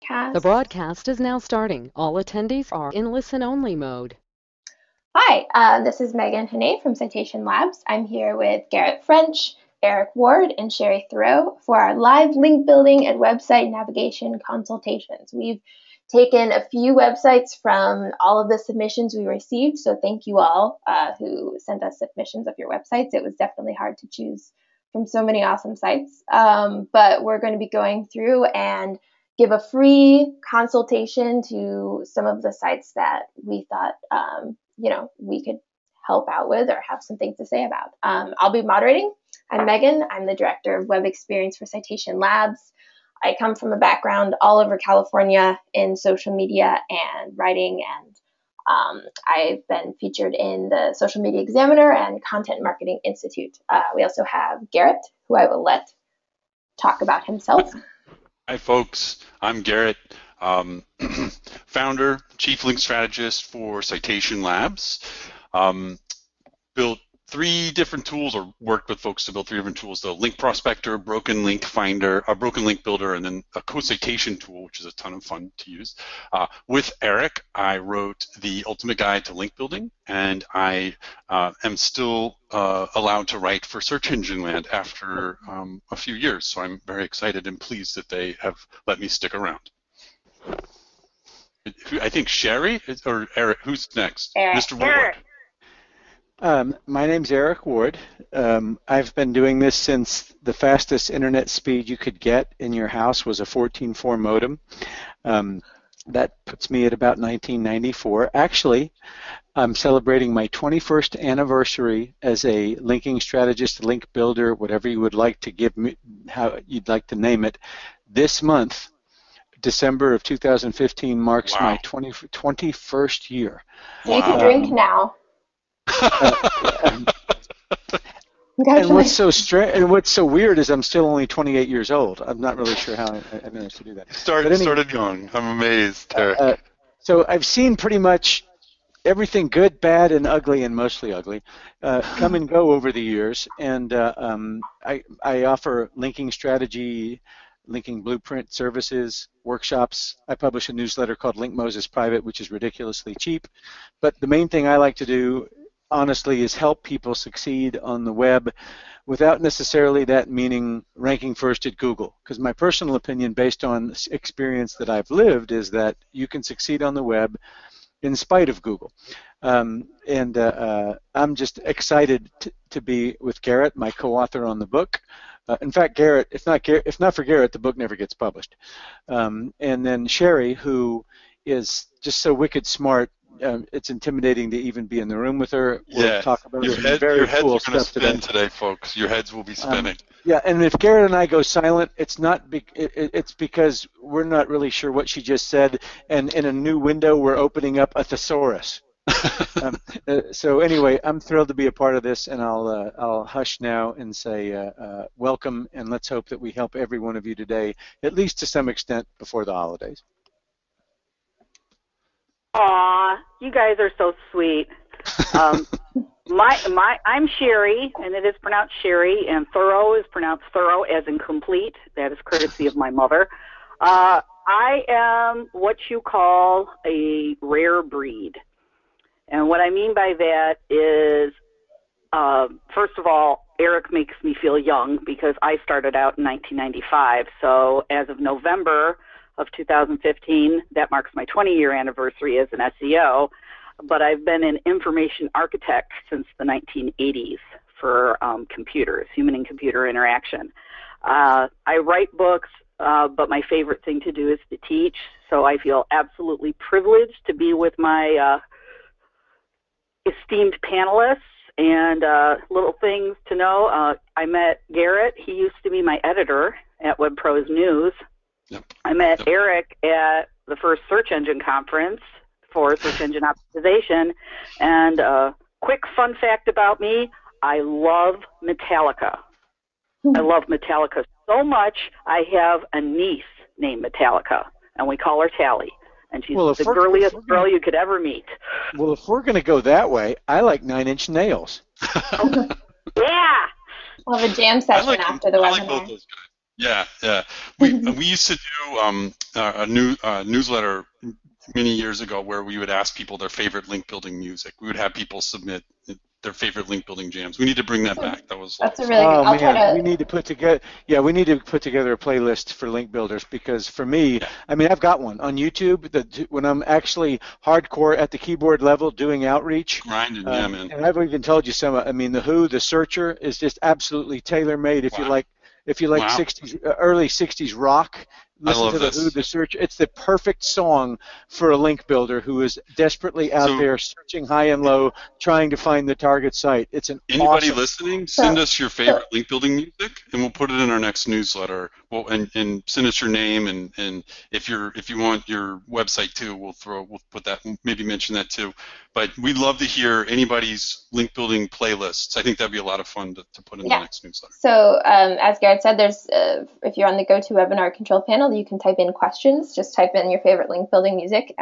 The broadcast is now starting. All attendees are in listen-only mode. Hi, this is Megan Hannay from Citation Labs. I'm here with Garrett French, Eric Ward, and Sherry Thoreau for our live link building and website navigation consultations. We've taken a few websites from all of the submissions we received, so thank you all who sent us submissions of your websites. It was definitely hard to choose from so many awesome sites, but we're going to be going through and give a free consultation to some of the sites that we thought we could help out with or have some things to say about. I'll be moderating. I'm Megan. I'm the Director of Web Experience for Citation Labs. I come from a background all over California in social media and writing, and I've been featured in the Social Media Examiner and Content Marketing Institute. We also have Garrett, who I will let talk about himself. Hi, folks. I'm Garrett, founder, chief link strategist for Citation Labs. Built 3 different tools, or worked with folks to build 3 different tools: the link prospector, broken link finder, a broken link builder, and then a co-citation tool, which is a ton of fun to use. With Eric, I wrote the ultimate guide to link building, and I am still allowed to write for Search Engine Land after a few years, so I'm very excited and pleased that they have let me stick around. I think Sherry or Eric, who's next? Eric. Mr. Ward. My name's Eric Ward. I've been doing this since the fastest internet speed you could get in your house was a 14.4 modem. That puts me at about 1994. Actually, I'm celebrating my 21st anniversary as a linking strategist, link builder, whatever you would like to give me, how you'd like to name it. This month, December of 2015, marks my 21st year. You can drink now. And what's so weird is I'm still only 28 years old. I'm not really sure how I managed to do that. Started young. I'm amazed, Eric. So I've seen pretty much everything good, bad, and ugly, and mostly ugly, come and go over the years. And I offer linking strategy, linking blueprint services, workshops. I publish a newsletter called Link Moses Private, which is ridiculously cheap. But the main thing I like to do, honestly, is help people succeed on the web without necessarily that meaning ranking first at Google. Because my personal opinion, based on experience that I've lived, is that you can succeed on the web in spite of Google. I'm just excited to be with Garrett, my co-author on the book. In fact, Garrett, if not for Garrett, the book never gets published. And then Sherry, who is just so wicked smart. It's intimidating to even be in the room with her. We'll talk about your heads very are cool going to stuff today, folks. Your heads will be spinning. Yeah, and if Garrett and I go silent, it's not. It's because we're not really sure what she just said, and in a new window, we're opening up a thesaurus. So anyway, I'm thrilled to be a part of this, and I'll hush now and say welcome, and let's hope that we help every one of you today, at least to some extent, before the holidays. Aw, you guys are so sweet. I'm Sherry, and it is pronounced Sherry, and Thoreau is pronounced thorough, as in complete. That is courtesy of my mother. I am what you call a rare breed. And what I mean by that is, first of all, Eric makes me feel young because I started out in 1995. So as of November of 2015, that marks my 20-year anniversary as an SEO, but I've been an information architect since the 1980s for computers, human and computer interaction. I write books, but my favorite thing to do is to teach, so I feel absolutely privileged to be with my esteemed panelists. And little things to know, I met Garrett. He used to be my editor at WebPros News. Yep. I met Eric at the first search engine conference for search engine optimization. And quick fun fact about me, I love Metallica. I love Metallica so much, I have a niece named Metallica, and we call her Tally. And she's the girliest girl you could ever meet. Well, if we're going to go that way, I like 9 Inch Nails. Yeah! We'll have a jam session after the I like webinar. both those guys. Yeah, yeah. We used to do a newsletter many years ago where we would ask people their favorite link building music. We would have people submit their favorite link building jams. We need to bring that back. That was a lot That's of a fun. really good. Oh I'll try man, to. we need to put together. Yeah, we need to put together a playlist for link builders because for me, Yeah, I mean, I've got one on YouTube. That when I'm actually hardcore at the keyboard level doing outreach, grinding. Yeah, man. and I've even told you some. I mean, the Who, the Searcher is just absolutely tailor made. Wow, If you like wow. 60s, early 60s rock, I listen love to the Who, this. the Searcher. It's the perfect song for a link builder who is desperately out So there searching high and low, trying to find the target site. It's an anybody awesome. listening, send So, us your so favorite link building music, and we'll put it in our next newsletter. Well, and send us your name, and if you want your website too, we'll put that, maybe mention that too. But we'd love to hear anybody's link building playlists. I think that'd be a lot of fun to put in the yeah. next newsletter. So as Garrett said, there's if you're on the GoToWebinar control panel, you can type in questions. Just type in your favorite link building music.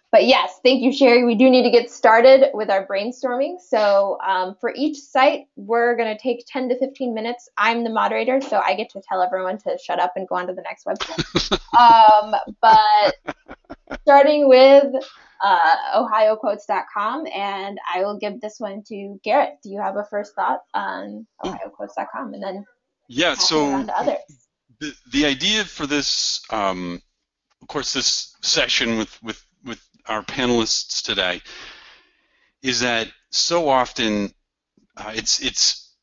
But yes, thank you, Sherry. We do need to get started with our brainstorming. So for each site, we're going to take 10 to 15 minutes. I'm the moderator, so I get to tell everyone to shut up and go on to the next website. But starting with ohioquotes.com, and I will give this one to Garrett. Do you have a first thought on ohioquotes.com, and then Yeah. passing it So on to others? the idea for this, of course, this session with our panelists today is that so often it's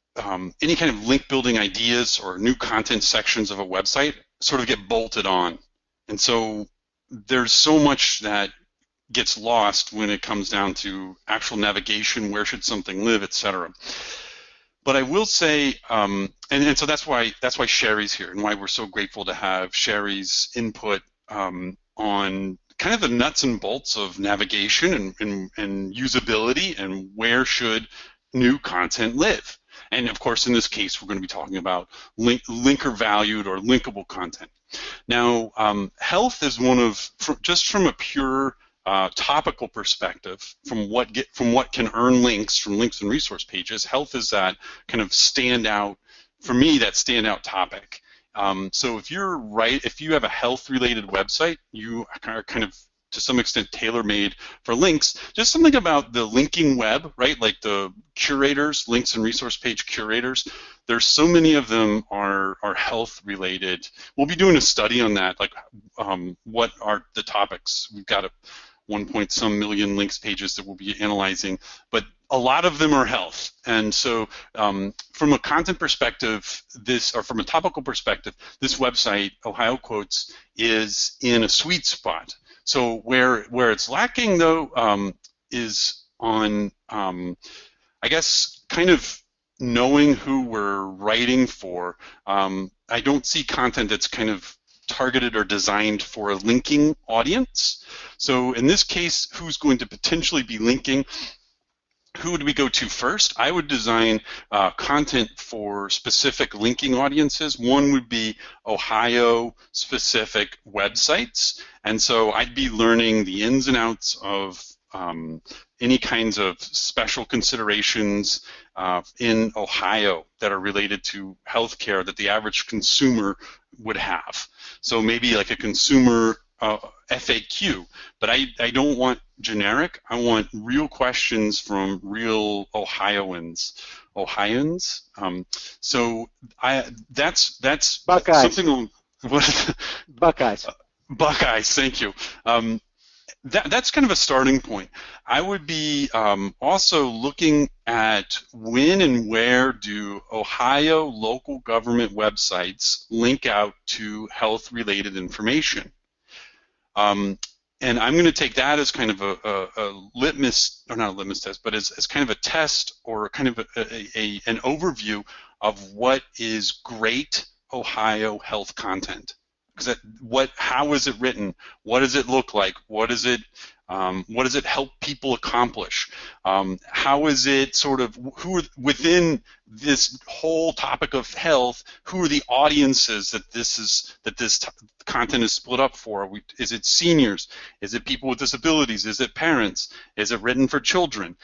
any kind of link building ideas or new content sections of a website sort of get bolted on, and so there's so much that gets lost when it comes down to actual navigation, where should something live, etc. But I will say, and so that's why Sherry's here, and why we're so grateful to have Sherry's input on kind of the nuts and bolts of navigation and usability, and where should new content live. And of course, in this case, we're going to be talking about linker valued or linkable content. Now, health is one of, just from a pure topical perspective, from what can earn links from links and resource pages, health is that kind of standout, for me, that standout topic. So if you have a health-related website, you are kind of to some extent tailor-made for links. Just something about the linking web, right? Like the curators, links and resource page curators. There's so many of them are health-related. We'll be doing a study on that, like what are the topics. We've got 1 million links pages that we'll be analyzing, but a lot of them are health. And so from a content perspective, from a topical perspective, this website, Ohio Quotes, is in a sweet spot. So where it's lacking, though, is on, I guess, kind of knowing who we're writing for. I don't see content that's kind of targeted or designed for a linking audience. So in this case, who's going to potentially be linking? Who would we go to first? I would design content for specific linking audiences. One would be Ohio-specific websites. And so I'd be learning the ins and outs of any kinds of special considerations in Ohio that are related to healthcare that the average consumer would have. So maybe like a consumer FAQ, but I don't want generic. I want real questions from real Ohioans. So that's Buckeyes. something. What? Buckeyes. Buckeyes. Thank you. That's kind of a starting point. I would be also looking at when and where do Ohio local government websites link out to health-related information. And I'm going to take that as kind of a litmus, or not a litmus test, but as kind of a test or kind of an overview of what is great Ohio health content. Because how is it written? What does it look like? What does it help people accomplish? How is it sort of, who are within this whole topic of health? Who are the audiences that this content is split up for? Is it seniors? Is it people with disabilities? Is it parents? Is it written for children?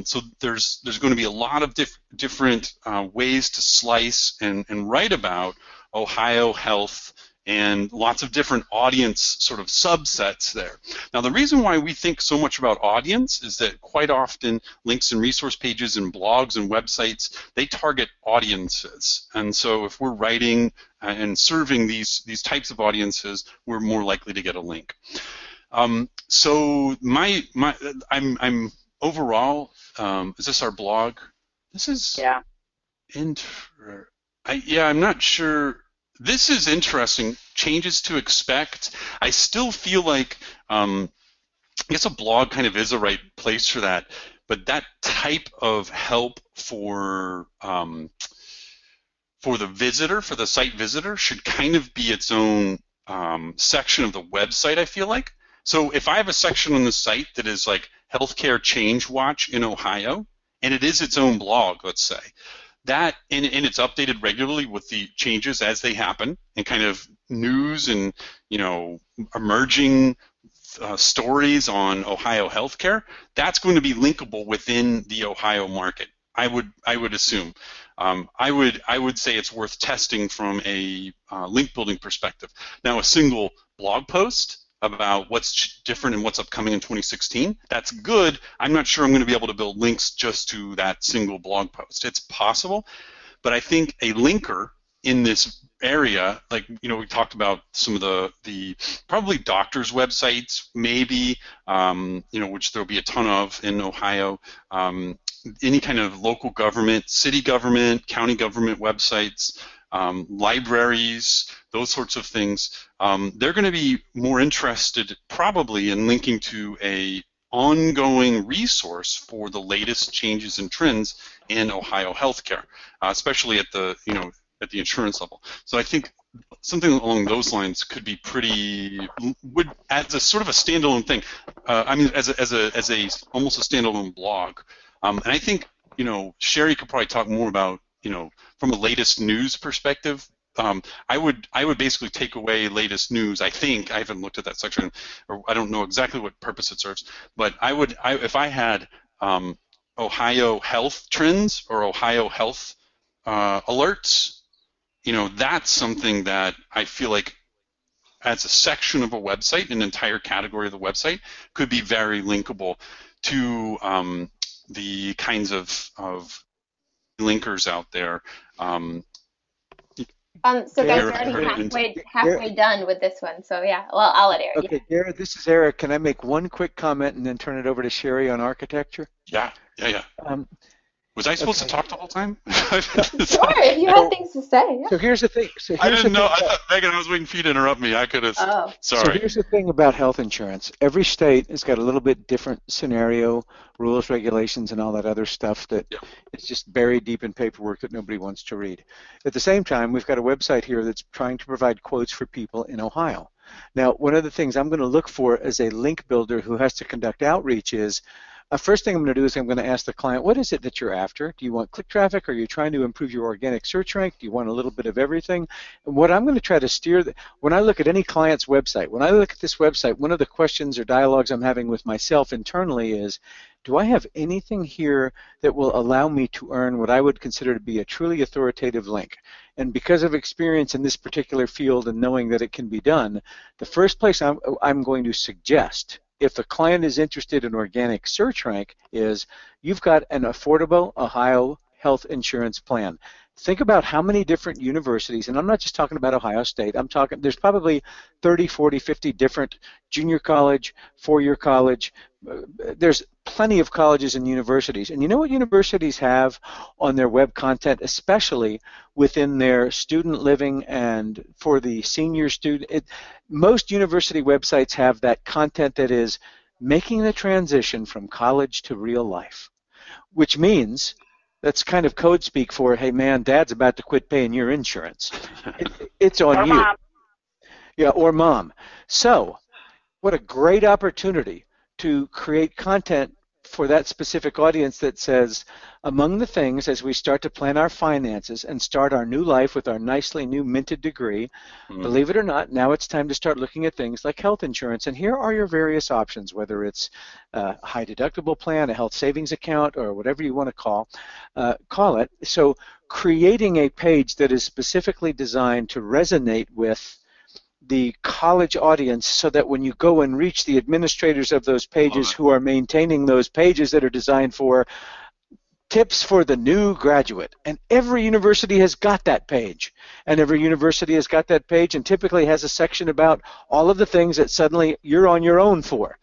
So there's going to be a lot of different ways to slice and write about Ohio Health, and lots of different audience sort of subsets there. Now, the reason why we think so much about audience is that quite often links and resource pages and blogs and websites, they target audiences. And so if we're writing and serving these types of audiences, we're more likely to get a link. So I'm overall, is this our blog? This is, Yeah. I'm not sure. This is interesting. Changes to expect. I still feel like, I guess a blog kind of is the right place for that, but that type of help for the visitor, for the site visitor, should kind of be its own section of the website, I feel like. So if I have a section on the site that is like Healthcare Change Watch in Ohio, and it is its own blog, let's say, that, and it's updated regularly with the changes as they happen, and kind of news and, you know, emerging stories on Ohio healthcare, that's going to be linkable within the Ohio market. I would assume. I would say it's worth testing from a link building perspective. Now, a single blog post about what's different and what's upcoming in 2016, that's good. I'm not sure I'm going to be able to build links just to that single blog post. It's possible, but I think a linker in this area, like, you know, we talked about some of the probably doctors' websites, maybe, you know, which there'll be a ton of in Ohio, any kind of local government, city government, county government websites, libraries, those sorts of things, they're going to be more interested probably in linking to a ongoing resource for the latest changes and trends in Ohio healthcare, especially at the, you know, at the insurance level. So I think something along those lines could be pretty, would, as a sort of a standalone thing, I mean, as a almost a standalone blog. And I think, you know, Sherry could probably talk more about, you know, from a latest news perspective. I would basically take away latest news. I think, I haven't looked at that section, or I don't know exactly what purpose it serves, but if I had Ohio health trends or Ohio health alerts, you know, that's something that I feel like as a section of a website, an entire category of the website, could be very linkable to the kinds of linkers out there. So guys, we're already halfway done with this one. So yeah, well, I'll let Eric. Okay, Garrett, this is Eric. Can I make one quick comment and then turn it over to Sherry on architecture? Yeah. Was I supposed to talk the whole time? Sure, if you had things to say. Yeah. So here's the thing. I didn't know. I thought, Megan, I was waiting for you to interrupt me. I could have. Oh. Sorry. So here's the thing about health insurance. Every state has got a little bit different scenario, rules, regulations, and all that other stuff that is just buried deep in paperwork that nobody wants to read. At the same time, we've got a website here that's trying to provide quotes for people in Ohio. Now, one of the things I'm going to look for as a link builder who has to conduct outreach is, first thing I'm going to do is I'm going to ask the client, what is it that you're after? Do you want click traffic? Are you trying to improve your organic search rank? Do you want a little bit of everything? And what I'm going to try to steer, when I look at any client's website, when I look at this website, one of the questions or dialogues I'm having with myself internally is, do I have anything here that will allow me to earn what I would consider to be a truly authoritative link? And because of experience in this particular field and knowing that it can be done, the first place I'm going to suggest, if the client is interested in organic search rank, is you've got an affordable Ohio health insurance plan. Think about how many different universities, and I'm not just talking about Ohio State, I'm talking, there's probably 30, 40, 50 different junior college, four-year college, there's plenty of colleges and universities. And you know what universities have on their web content, especially within their student living and for the senior student? Most university websites have that content that is making the transition from college to real life, which means that's kind of code speak for, hey man, dad's about to quit paying your insurance. It's on or you. Mom. Yeah, or mom. So what a great opportunity to create content for that specific audience that says, among the things as we start to plan our finances and start our new life with our nicely new minted degree, believe it or not, now it's time to start looking at things like health insurance. And here are your various options, whether it's a high deductible plan, a health savings account, or whatever you want to call it. So creating a page that is specifically designed to resonate with the college audience, so that when you go and reach the administrators of those pages who are maintaining those pages that are designed for tips for the new graduate, and every university has got that page, and every university has got that page and typically has a section about all of the things that suddenly you're on your own for.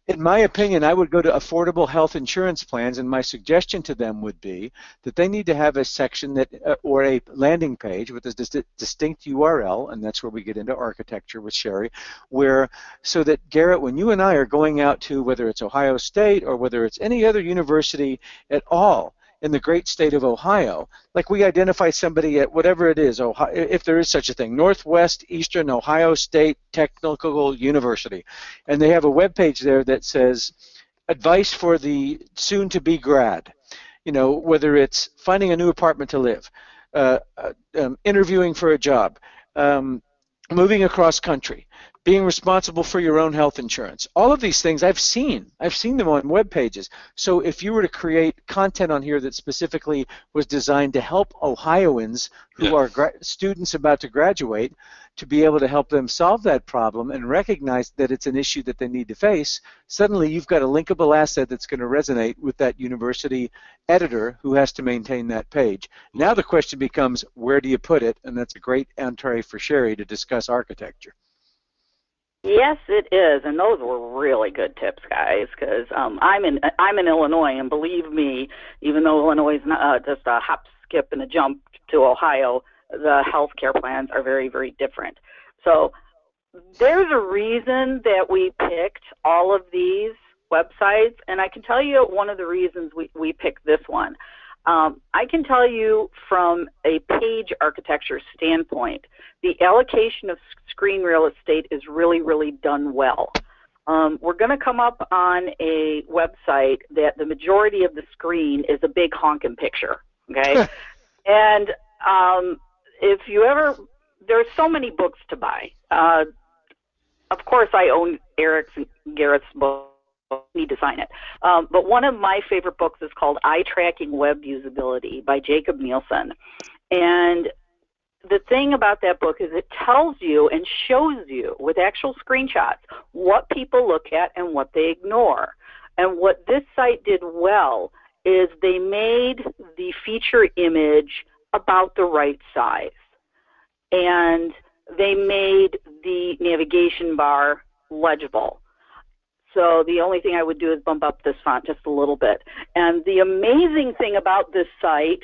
In my opinion, I would go to affordable health insurance plans, and my suggestion to them would be that they need to have a section that, or a landing page with a distinct URL, and that's where we get into architecture with Sherry, where, so that Garrett, when you and I are going out to, whether it's Ohio State or whether it's any other university at all in the great state of Ohio, like we identify somebody at whatever it is, Ohio, if there is such a thing, Northwest Eastern Ohio State Technical University, and they have a web page there that says advice for the soon-to-be grad, you know, whether it's finding a new apartment to live, interviewing for a job, moving across country, being responsible for your own health insurance. All of these things I've seen them on web pages. So if you were to create content on here that specifically was designed to help Ohioans who are students about to graduate, to be able to help them solve that problem and recognize that it's an issue that they need to face, suddenly you've got a linkable asset that's going to resonate with that university editor who has to maintain that page. Now the question becomes, where do you put it? And that's a great entree for Sherry to discuss architecture. Yes, it is, and those were really good tips, guys. Because I'm in Illinois, and believe me, even though Illinois is not, just a hop, skip, and a jump to Ohio, the healthcare plans are very, very different. So there's a reason that we picked all of these websites, and I can tell you one of the reasons we picked this one. I can tell you from a page architecture standpoint, the allocation of screen real estate is really, really done well. We're going to come up on a website that the majority of the screen is a big honking picture, okay? And if you ever, there's so many books to buy. Of course, I own Garrett's book. Need to sign it. But one of my favorite books is called Eye Tracking Web Usability by Jacob Nielsen. And the thing about that book is it tells you and shows you with actual screenshots what people look at and what they ignore. And what this site did well is they made the feature image about the right size. And they made the navigation bar legible. So the only thing I would do is bump up this font just a little bit. And the amazing thing about this site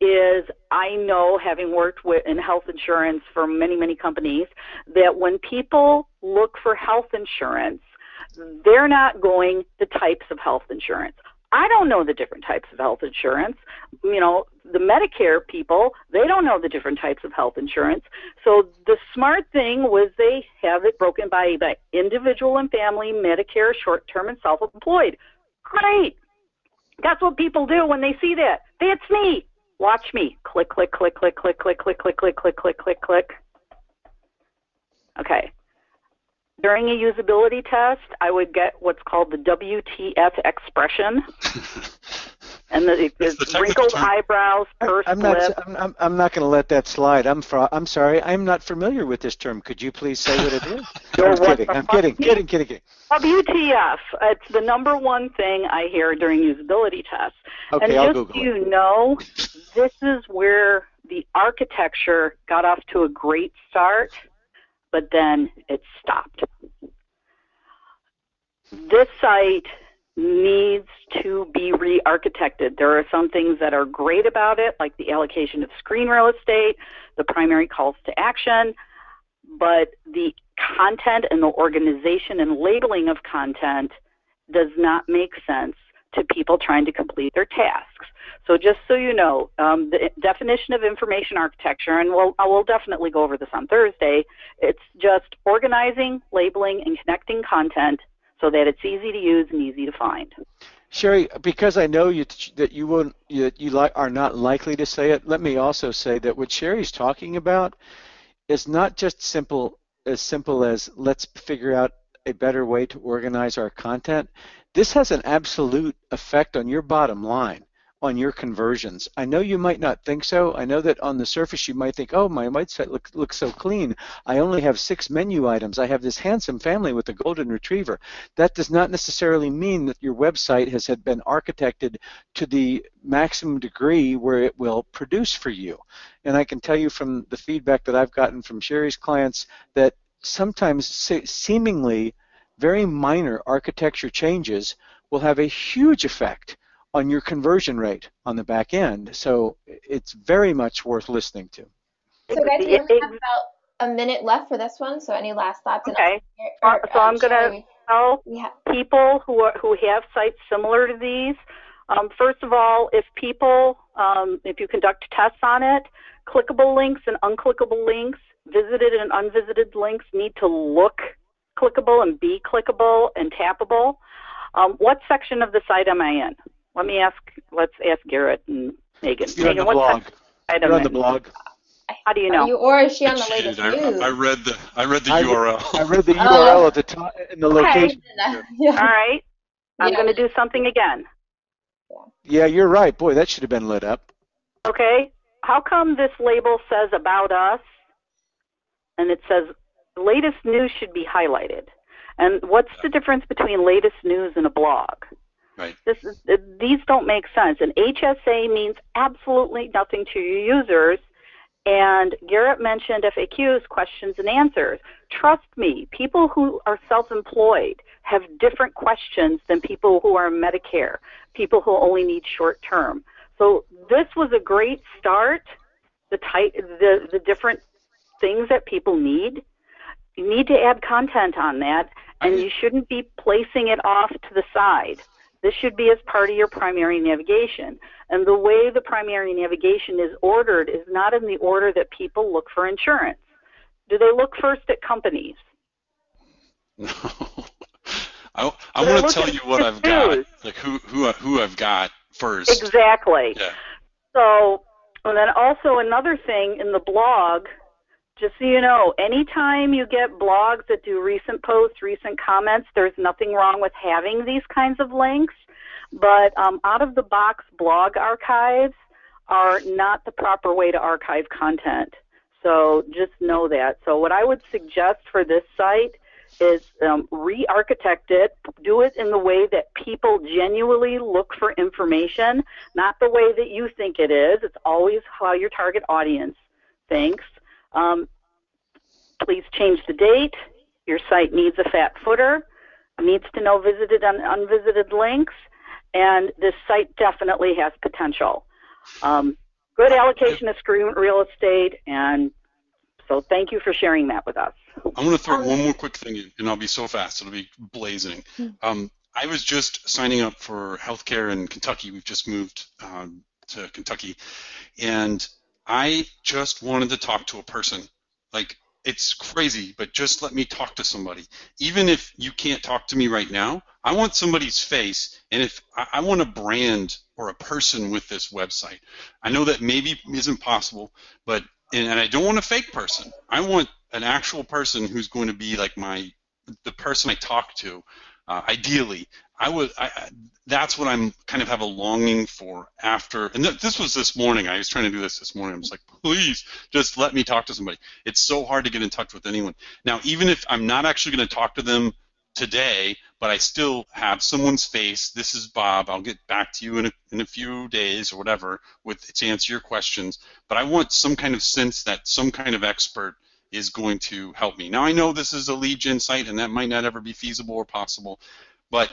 is I know, having worked in health insurance for many, many companies, that when people look for health insurance, they're not going the types of health insurance. I don't know the different types of health insurance. You know, the Medicare people, they don't know the different types of health insurance. So the smart thing was they have it broken by individual and family, Medicare, short-term, and self-employed. Great. That's what people do when they see that. That's me. Watch me. Click, click, click, click, click, click, click, click, click, click, click, click, click. Okay. During a usability test, I would get what's called the WTF expression, and the wrinkled eyebrows, pursed lips. I'm not going to let that slide. I'm sorry. I'm not familiar with this term. Could you please say what it is? I'm kidding. WTF. It's the number one thing I hear during usability tests. Okay, and I'll just Google so you know, this is where the architecture got off to a great start, but then it stopped. This site needs to be re-architected. There are some things that are great about it, like the allocation of screen real estate, the primary calls to action, but the content and the organization and labeling of content does not make sense to people trying to complete their tasks. So just so you know, the definition of information architecture, and I will definitely go over this on Thursday, it's just organizing, labeling, and connecting content so that it's easy to use and easy to find. Sherry, because I know that you won't, are not likely to say it, let me also say that what Sherry's talking about is not just simple as let's figure out a better way to organize our content. This has an absolute effect on your bottom line, on your conversions. I know you might not think so. I know that on the surface you might think, oh, my website looks so clean. I only have 6 menu items. I have this handsome family with a golden retriever. That does not necessarily mean that your website has been architected to the maximum degree where it will produce for you. And I can tell you from the feedback that I've gotten from Sherry's clients that sometimes seemingly very minor architecture changes will have a huge effect on your conversion rate on the back end. So it's very much worth listening to. So guys, we only have about a minute left for this one, so any last thoughts? Okay, so I'm going to tell people who have sites similar to these, first of all, if you conduct tests on it, clickable links and unclickable links, visited and unvisited links need to look clickable and be clickable and tappable. What section of the site am I in? Let's ask Garrett and Megan. You're on the blog. You're on the blog. How do you know? Or is she on the latest news? I read the URL. I read the URL at the top in the location. Yeah. All right. I'm going to do something again. Yeah, you're right. Boy, that should have been lit up. Okay. How come this label says About Us and it says latest news should be highlighted? And what's the difference between latest news and a blog? Right. These don't make sense. And HSA means absolutely nothing to your users. And Garrett mentioned FAQs, questions and answers. Trust me, people who are self-employed have different questions than people who are Medicare, people who only need short-term. So this was a great start, the different things that people need. You need to add content on that, and you shouldn't be placing it off to the side. This should be as part of your primary navigation. And the way the primary navigation is ordered is not in the order that people look for insurance. Do they look first at companies? No. I want to tell you what I've got, like who I've got first. Exactly. Yeah. So, and then also another thing in the blog, just so you know, anytime you get blogs that do recent posts, recent comments, there's nothing wrong with having these kinds of links, but out-of-the-box blog archives are not the proper way to archive content. So just know that. So what I would suggest for this site is re-architect it, do it in the way that people genuinely look for information, not the way that you think it is. It's always how your target audience thinks. Please change the date. Your site needs a fat footer, needs to know visited and unvisited links, and this site definitely has potential. Good allocation of real estate, and so thank you for sharing that with us. I'm going to throw one more quick thing in, and I'll be so fast, it'll be blazing. I was just signing up for healthcare in Kentucky. We've just moved to Kentucky, and I just wanted to talk to a person. Like, it's crazy, but just let me talk to somebody. Even if you can't talk to me right now, I want somebody's face, and if I want a brand or a person with this website. I know that maybe isn't possible, but and I don't want a fake person. I want an actual person who's going to be like the person I talk to. Ideally, that's what I'm kind of have a longing for after. And this was this morning. I was trying to do this morning. I was like, please, just let me talk to somebody. It's so hard to get in touch with anyone. Now, even if I'm not actually going to talk to them today, but I still have someone's face. This is Bob. I'll get back to you in a few days or whatever to answer your questions. But I want some kind of sense that some kind of expert is going to help me. Now, I know this is a lead gen site, and that might not ever be feasible or possible, but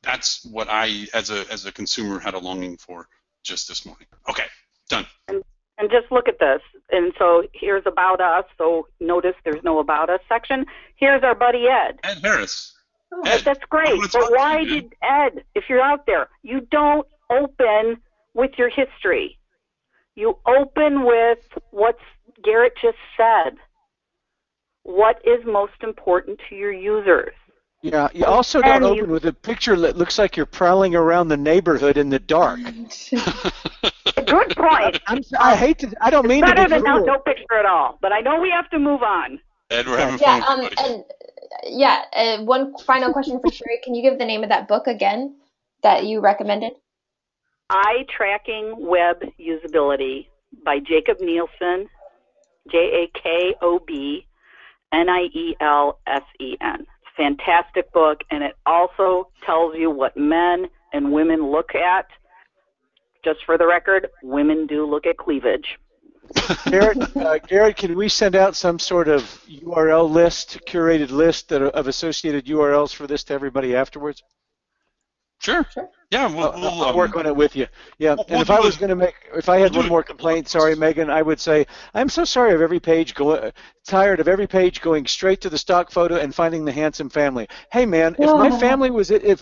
that's what I, as a consumer, had a longing for just this morning. Okay, done. And just look at this. And so here's About Us. So notice there's no About Us section. Here's our buddy Ed. Ed Harris. Oh, Ed, that's great. But why did Ed, if you're out there, you don't open with your history. You open with what Garrett just said. What is most important to your users? Yeah, you also don't open with a picture that looks like you're prowling around the neighborhood in the dark. Good point. I hate to. I don't mean to be Better than cruel. no picture at all. But I know we have to move on. And we're having fun. One final question for Sherry. Can you give the name of that book again that you recommended? Eye Tracking Web Usability by Jacob Nielsen, Jakobnielsen. Fantastic book, and it also tells you what men and women look at. Just for the record, women do look at cleavage. Garrett, can we send out some sort of URL list, curated list of associated URLs for this to everybody afterwards? Sure. Yeah, I'll work on it with you. Yeah, and if I had one more complaint, sorry, Megan, I would say I'm so sorry of every page tired of every page going straight to the stock photo and finding the handsome family. Hey, man, if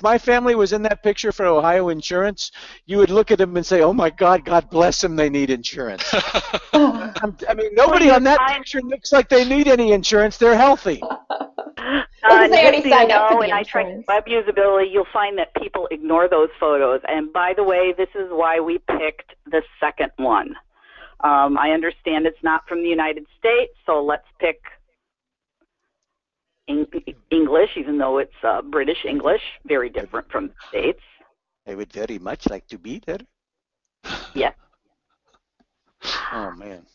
my family was in that picture for Ohio Insurance, you would look at them and say, "Oh my God, God bless them, they need insurance." I mean, nobody on that picture looks like they need any insurance. They're healthy. They already signed up for the I track web usability, you'll find that people ignore those photos. And by the way, this is why we picked the second one. I understand it's not from the United States, so let's pick English, even though it's British English, very different from the States. I would very much like to be there. Yeah. Oh, man.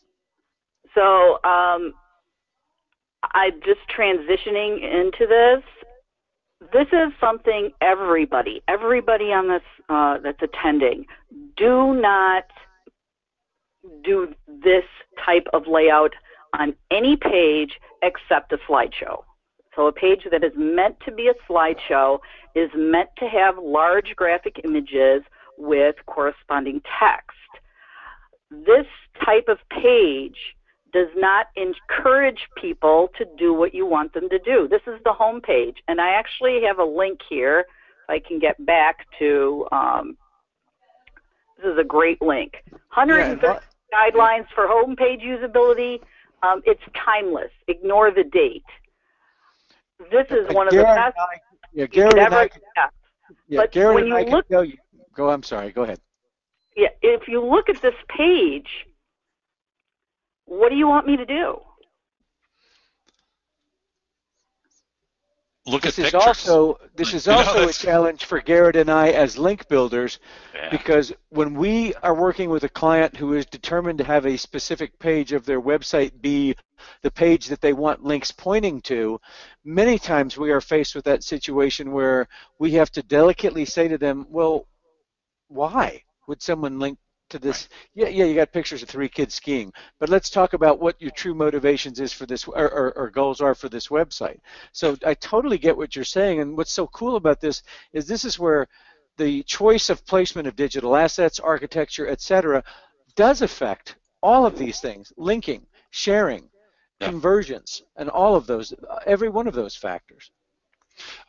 So I'm just transitioning into this. This is something everybody on this that's attending, do not do this type of layout on any page except a slideshow. So a page that is meant to be a slideshow is meant to have large graphic images with corresponding text. This type of page does not encourage people to do what you want them to do. This is the home page, and I actually have a link here. If I can get back to, this is a great link. 150 guidelines for home page usability. It's timeless. Ignore the date. This is one of the best you could ever test. But when you look, I'm sorry. Go ahead. Yeah, if you look at this page, what do you want me to do? Look at pictures. This is also a challenge for Garrett and I as link builders, because when we are working with a client who is determined to have a specific page of their website be the page that they want links pointing to, many times we are faced with that situation where we have to delicately say to them, well, why would someone link to this? Right. Yeah, you got pictures of 3 kids skiing, but let's talk about what your true motivations is for this, or goals are for this website. So I totally get what you're saying, and what's so cool about this is where the choice of placement of digital assets, architecture, etc., does affect all of these things: linking, sharing, conversions, and all of those, every one of those factors.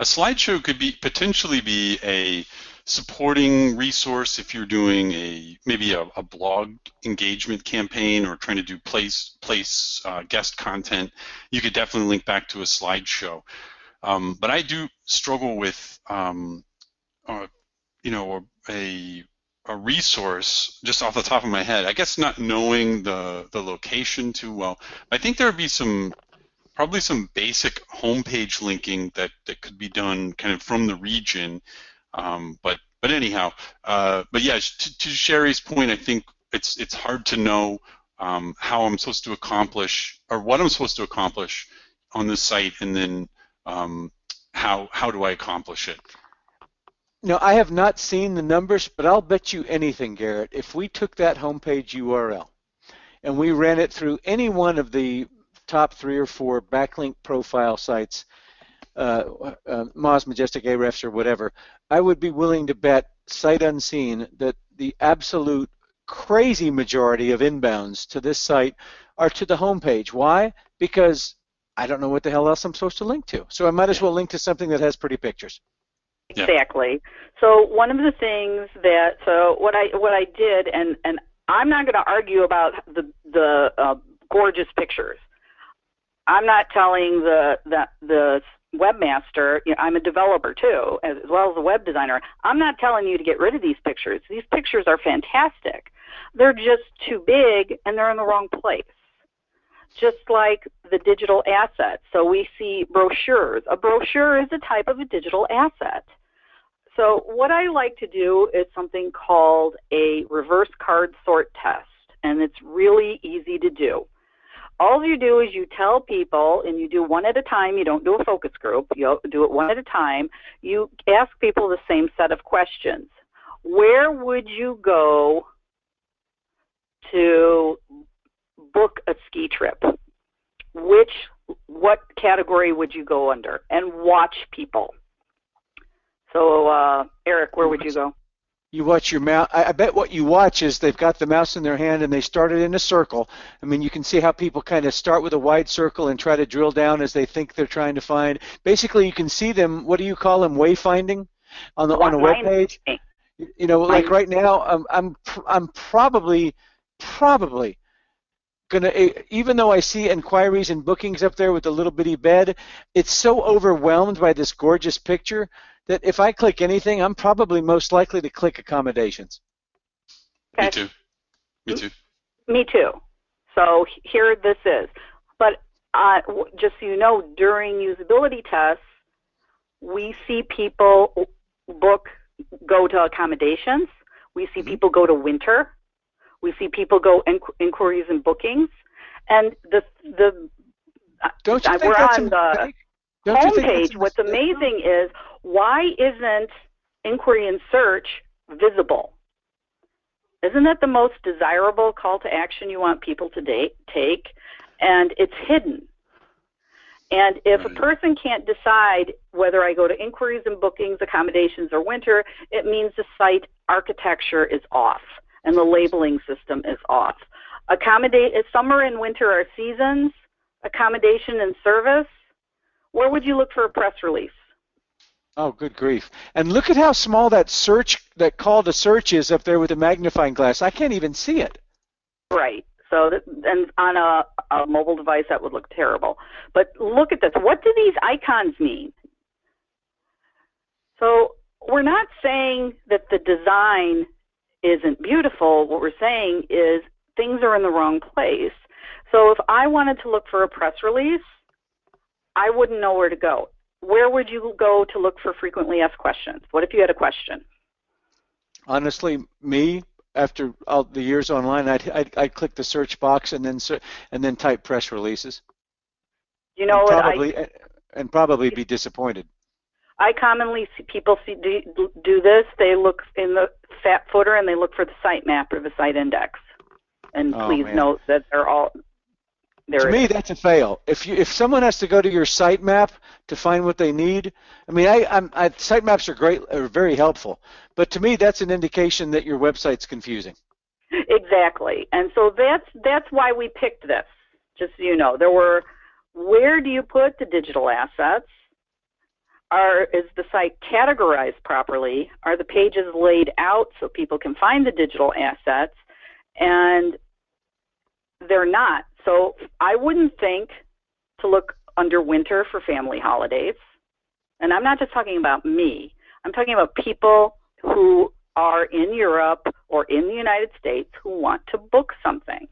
A slideshow could potentially be a supporting resource if you're doing maybe a blog engagement campaign or trying to do place guest content. You could definitely link back to a slideshow. But I do struggle with a resource just off the top of my head. I guess not knowing the location too well. I think there would be probably some basic homepage linking that could be done kind of from the region. But anyhow, but yeah, to Sherry's point, I think it's hard to know how I'm supposed to accomplish, or what I'm supposed to accomplish on this site, and then how do I accomplish it? No, I have not seen the numbers, but I'll bet you anything, Garrett, if we took that homepage URL and we ran it through any one of the top 3 or 4 backlink profile sites, Moz, Majestic, Ahrefs, or whatever, I would be willing to bet, sight unseen, that the absolute crazy majority of inbounds to this site are to the homepage. Why? Because I don't know what the hell else I'm supposed to link to. So I might as well link to something that has pretty pictures. Exactly. So one of the things what I did, and I'm not going to argue about the gorgeous pictures. I'm not telling the webmaster, I'm a developer too, as well as a web designer. I'm not telling you to get rid of these pictures. These pictures are fantastic. They're just too big and they're in the wrong place. Just like the digital assets. So we see brochures. A brochure is a type of a digital asset. So what I like to do is something called a reverse card sort test, and it's really easy to do. All you do is you tell people, and you do one at a time. You don't do a focus group. You do it one at a time. You ask people the same set of questions. Where would you go to book a ski trip? What category would you go under? And watch people. So, Eric, where would you go? You watch your mouse. I bet what you watch is they've got the mouse in their hand and they start it in a circle. I mean, you can see how people kind of start with a wide circle and try to drill down as they think they're trying to find. Basically, you can see them. What do you call them? Wayfinding on a web page. You know, like right now, I'm probably gonna, even though I see inquiries and bookings up there with the little bitty bed, it's so overwhelmed by this gorgeous picture that if I click anything, I'm probably most likely to click accommodations. Okay. Me too. Me too. Me too. So here this is. But just so you know, during usability tests, we see people go to accommodations. We see people go to winter. We see people go inquiries and bookings. And Don't you think we're that's on the homepage. What's amazing is, why isn't inquiry and search visible? Isn't that the most desirable call to action you want people to take? And it's hidden. And if a person can't decide whether I go to inquiries and bookings, accommodations, or winter, it means the site architecture is off and the labeling system is off. Summer and winter are seasons, accommodation and service. Where would you look for a press release? Oh, good grief. And look at how small that call to search is up there with the magnifying glass. I can't even see it. Right. So, and on a mobile device, that would look terrible. But look at this. What do these icons mean? So we're not saying that the design isn't beautiful. What we're saying is things are in the wrong place. So if I wanted to look for a press release, I wouldn't know where to go. Where would you go to look for frequently asked questions? What if you had a question? Honestly, me, after all the years online, I'd click the search box and then type press releases. You know and probably be disappointed. I commonly see people do this. They look in the fat footer and they look for the sitemap or the site index. And please note that they're all. To me, that's a fail. If someone has to go to your sitemap to find what they need, I mean, sitemaps are great, are very helpful, but to me, that's an indication that your website's confusing. Exactly, and so that's why we picked this. Just so you know, where do you put the digital assets? Is the site categorized properly? Are the pages laid out so people can find the digital assets? And they're not. So I wouldn't think to look under winter for family holidays. And I'm not just talking about me. I'm talking about people who are in Europe or in the United States who want to book something.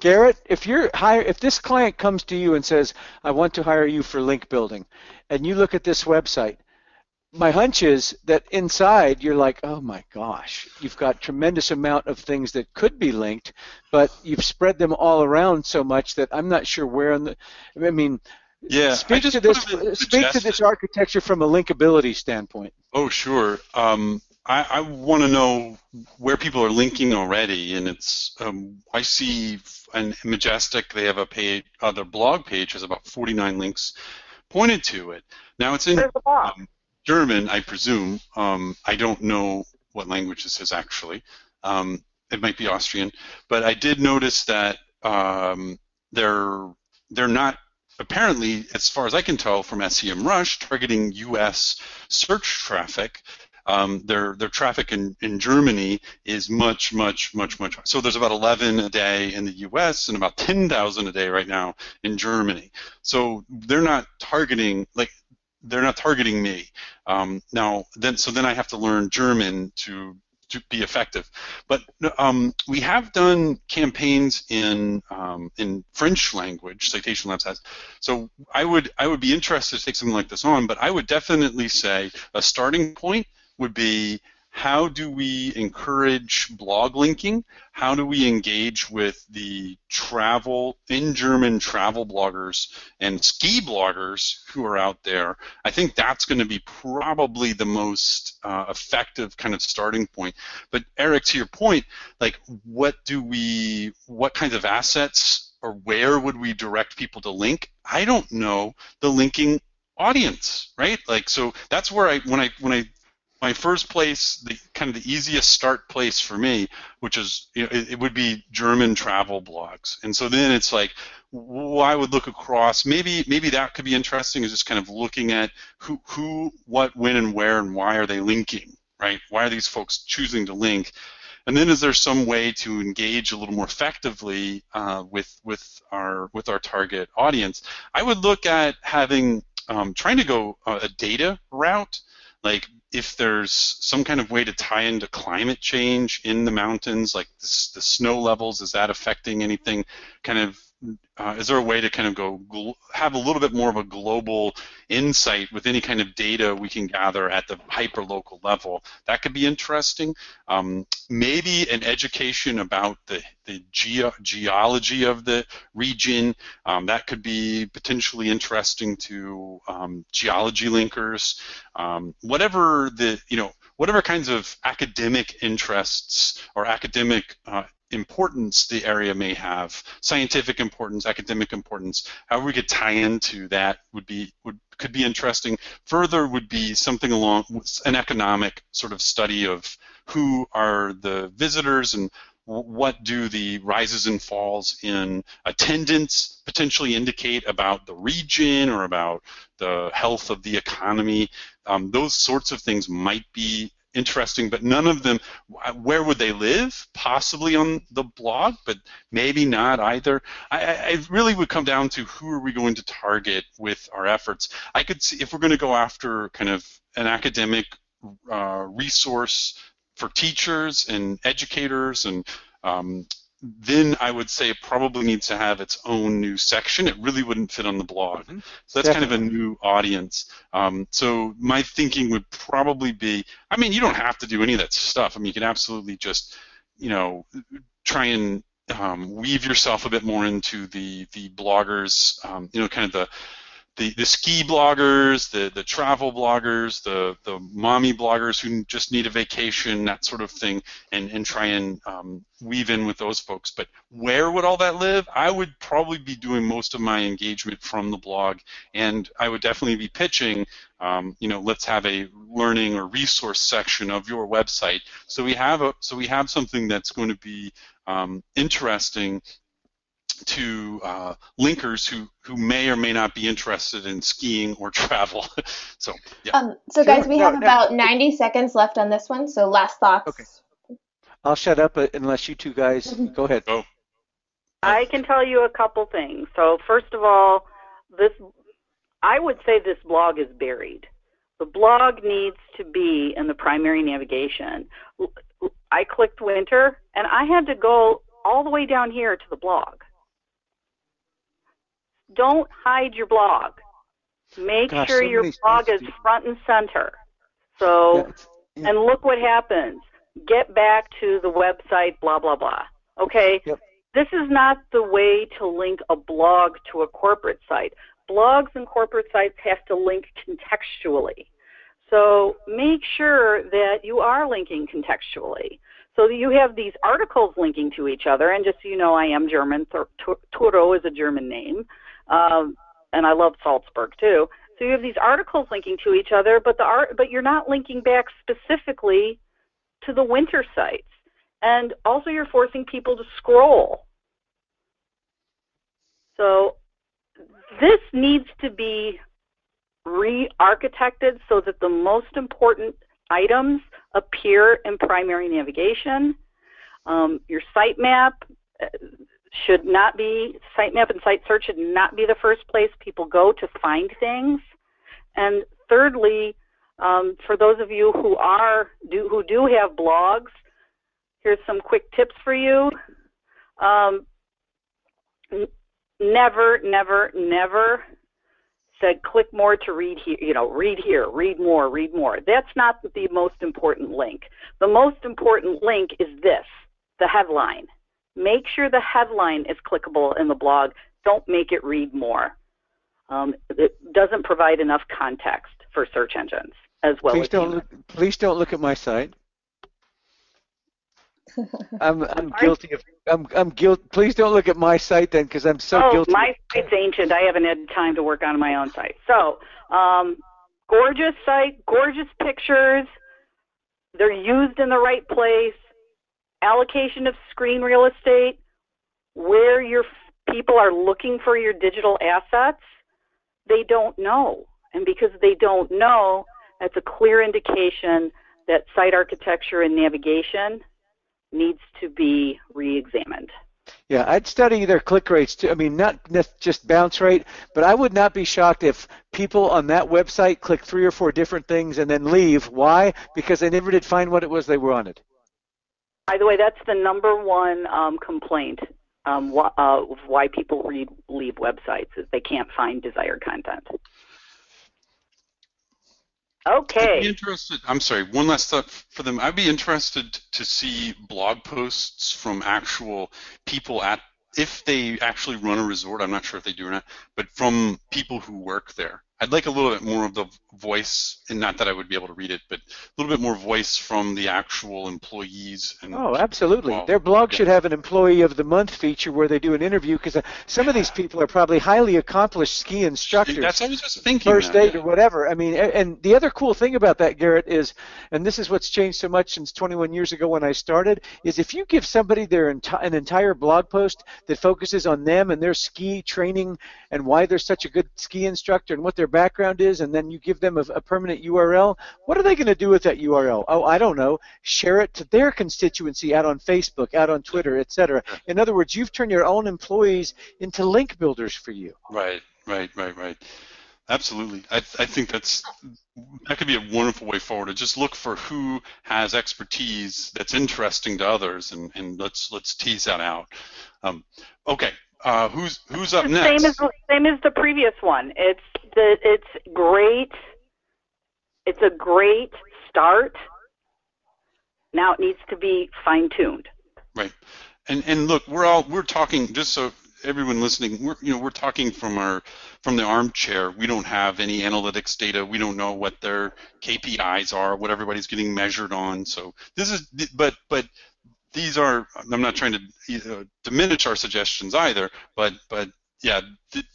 Garrett, if this client comes to you and says, I want to hire you for link building, and you look at this website, my hunch is that inside you're like, oh my gosh, you've got tremendous amount of things that could be linked, but you've spread them all around so much that I'm not sure where speak to this architecture from a linkability standpoint. Oh, sure. I want to know where people are linking already, and it's I see in Majestic they have a page, their blog page has about 49 links pointed to it. Now it's in German, I presume. I don't know what language this is actually. It might be Austrian, but I did notice that they're not, apparently, as far as I can tell from SEMrush, targeting U.S. search traffic. their traffic in Germany is much. So there's about 11 a day in the U.S. and about 10,000 a day right now in Germany. So they're not targeting me. So then I have to learn German to be effective. But we have done campaigns in French language. Citation Labs has. So I would be interested to take something like this on. But I would definitely say a starting point would be, how do we encourage blog linking? How do we engage with the in German travel bloggers and ski bloggers who are out there? I think that's going to be probably the most effective kind of starting point. But Eric, to your point, like what kinds of assets, or where would we direct people to link? I don't know the linking audience, right? Like, so that's where my first place, the easiest start place for me, which is, it would be German travel blogs. And so then it's like, I would look across, maybe that could be interesting, is just kind of looking at who, what, when, and where, and why are they linking, right? Why are these folks choosing to link? And then is there some way to engage a little more effectively with our target audience? I would look at trying to go a data route, like if there's some kind of way to tie into climate change in the mountains, like the snow levels, is that affecting anything? Kind of, is there a way to kind of have a little bit more of a global insight with any kind of data we can gather at the hyper-local level? That could be interesting. Maybe an education about the geology of the region. That could be potentially interesting to geology linkers. Whatever kinds of academic interests or academic importance the area may have, scientific importance, academic importance, how we could tie into that could be interesting. Further would be something along an economic sort of study of who are the visitors and what do the rises and falls in attendance potentially indicate about the region or about the health of the economy. Those sorts of things might be interesting, but none of them, where would they live? Possibly on the blog, but maybe not either. I really would come down to who are we going to target with our efforts. I could see if we're going to go after kind of an academic resource for teachers and educators, and then I would say it probably needs to have its own new section. It really wouldn't fit on the blog. Mm-hmm. So that's Definitely. Kind of a new audience. So my thinking would probably be, I mean, you don't have to do any of that stuff. I mean, you can absolutely just, try and weave yourself a bit more into the bloggers, kind of the ski bloggers, the travel bloggers, the mommy bloggers who just need a vacation, that sort of thing, and try and weave in with those folks. But where would all that live? I would probably be doing most of my engagement from the blog, and I would definitely be pitching, let's have a learning or resource section of your website. So we have something that's going to be interesting to linkers who may or may not be interested in skiing or travel. So, yeah. So guys, we have about 90 seconds left on this one, so last thoughts. Okay. I'll shut up unless you two guys go ahead. Oh. I can tell you a couple things. So first of all, I would say this blog is buried. The blog needs to be in the primary navigation. I clicked winter, and I had to go all the way down here to the blog. Don't hide your blog. Make sure your blog is front and center. So, and look what happens. Get back to the website, blah, blah, blah. Okay? Yep. This is not the way to link a blog to a corporate site. Blogs and corporate sites have to link contextually. So make sure that you are linking contextually. So that you have these articles linking to each other, and just so you know, I am German. Turo is a German name. And I love Salzburg too. So you have these articles linking to each other, but you're not linking back specifically to the winter sites. And also you're forcing people to scroll. So this needs to be re-architected so that the most important items appear in primary navigation. Your sitemap should not be, sitemap and site search should not be the first place people go to find things. And thirdly, for those of you who do have blogs, here's some quick tips for you. Never, never, never said click more to read here, read here, read more, read more. That's not the most important link. The most important link is this, the headline. Make sure the headline is clickable in the blog. Don't make it read more. It doesn't provide enough context for search engines as well. Please don't look at my site. I'm guilty of. I'm guilty. Please don't look at my site then, because I'm so guilty. My site's ancient. I haven't had time to work on my own site. So, gorgeous site, gorgeous pictures. They're used in the right place. Allocation of screen real estate, where your people are looking for your digital assets, they don't know. And because they don't know, that's a clear indication that site architecture and navigation needs to be re-examined. Yeah, I'd study their click rates too. I mean, not just bounce rate, but I would not be shocked if people on that website click 3 or 4 different things and then leave. Why? Because they never did find what it was they wanted. By the way, that's the #1 complaint of why people leave websites, is they can't find desired content. Okay. I'd be interested, I'm sorry, one last thought for them. I'd be interested to see blog posts from actual people if they actually run a resort. I'm not sure if they do or not, but from people who work there. I'd like a little bit more of the voice, and not that I would be able to read it, but a little bit more voice from the actual employees. Oh, absolutely. Their blog should have an Employee of the Month feature where they do an interview, because some of these people are probably highly accomplished ski instructors. That's what I was just thinking. First aid or whatever. I mean, and the other cool thing about that, Garrett, is, and this is what's changed so much since 21 years ago when I started, is if you give somebody an entire blog post that focuses on them and their ski training and why they're such a good ski instructor and what their background is, and then you give them a permanent URL, what are they going to do with that URL? Oh, I don't know. Share it to their constituency out on Facebook, out on Twitter, etc. In other words, you've turned your own employees into link builders for you. Right. Absolutely. I think that could be a wonderful way forward, to just look for who has expertise that's interesting to others, and let's tease that out. Okay. Who's up next? Same as the previous one. It's great. It's a great start. Now it needs to be fine-tuned. Right. And look, we're talking, just so everyone listening, we're talking from the armchair. We don't have any analytics data. We don't know what their KPIs are, what everybody's getting measured on. So this is, but these are, I'm not trying to diminish our suggestions either, but yeah,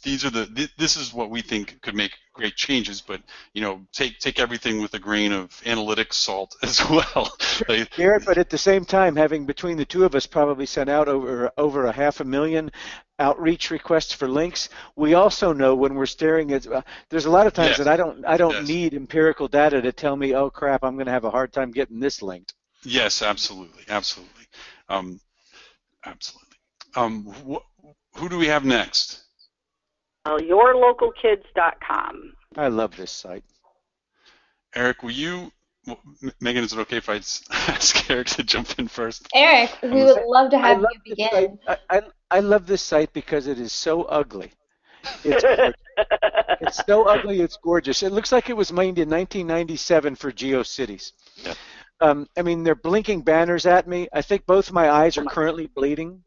this is what we think could make great changes, but take everything with a grain of analytics salt as well. Garrett, but at the same time, having between the two of us probably sent out over 500,000 outreach requests for links, we also know when we're staring at, there's a lot of times that I don't need empirical data to tell me, oh crap, I'm going to have a hard time getting this linked. Yes, absolutely. Who do we have next? Yourlocalkids.com. I love this site. Eric, Megan, is it okay if I ask Eric to jump in first? Eric, we would love to have you begin. I love this site because it is so ugly. It's gorgeous. It's so ugly, it's gorgeous. It looks like it was made in 1997 for GeoCities. Yeah. I mean, they're blinking banners at me. I think both my eyes are currently bleeding.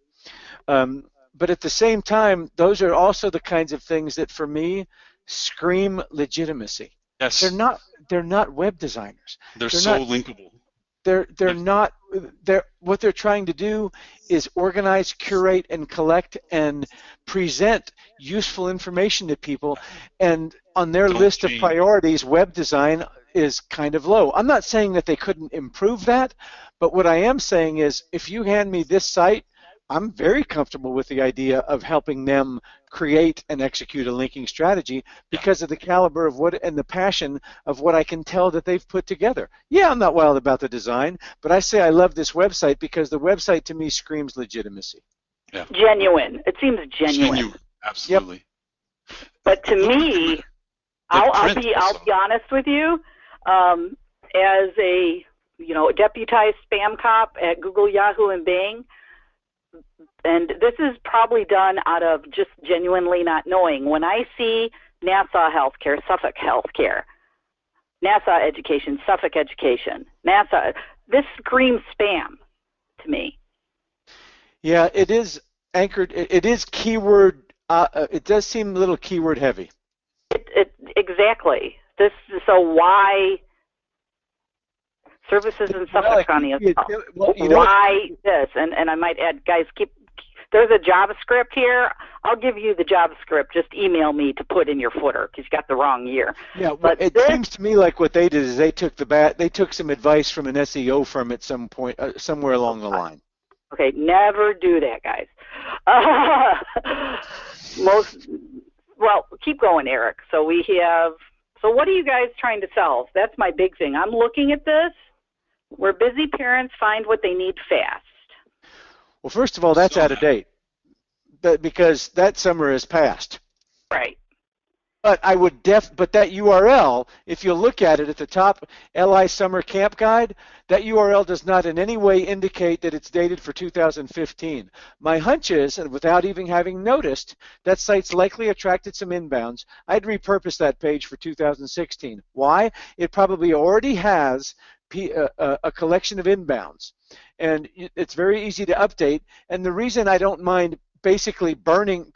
But at the same time, those are also the kinds of things that, for me, scream legitimacy. Yes. They're not web designers. They're so linkable. They're not. What they're trying to do is organize, curate, and collect and present useful information to people. And on their list of priorities, web design is kind of low. I'm not saying that they couldn't improve that, but what I am saying is, if you hand me this site I'm very comfortable with the idea of helping them create and execute a linking strategy because of the caliber of what and the passion of what I can tell that they've put together. Yeah, I'm not wild about the design, but I say I love this website because the website to me screams legitimacy. Yeah. Genuine. It seems genuine. Absolutely. Yep. But to me, I'll be honest with you. As a deputized spam cop at Google, Yahoo, and Bing, and this is probably done out of just genuinely not knowing. When I see NASA Healthcare, Suffolk Healthcare, NASA Education, Suffolk Education, NASA, this screams spam to me. Yeah, it is anchored. It is keyword. It does seem a little keyword heavy. Exactly. So why services in Suffolk County? Why this? And I might add, guys, there's a JavaScript here. I'll give you the JavaScript. Just email me to put in your footer because you got the wrong year. Yeah, but it seems to me like what they did is they took some advice from an SEO firm at some point, somewhere along the line. Okay, never do that, guys. Well, keep going, Eric. So what are you guys trying to solve? That's my big thing. I'm looking at this where busy parents find what they need fast. Well, first of all, that's out of date, because that summer has passed. Right. But but that URL, if you look at it at the top, LI Summer Camp Guide, that URL does not in any way indicate that it's dated for 2015. My hunch is, and without even having noticed, that site's likely attracted some inbounds. I'd repurpose that page for 2016. Why? It probably already has a collection of inbounds, and it's very easy to update. And the reason I don't mind basically burning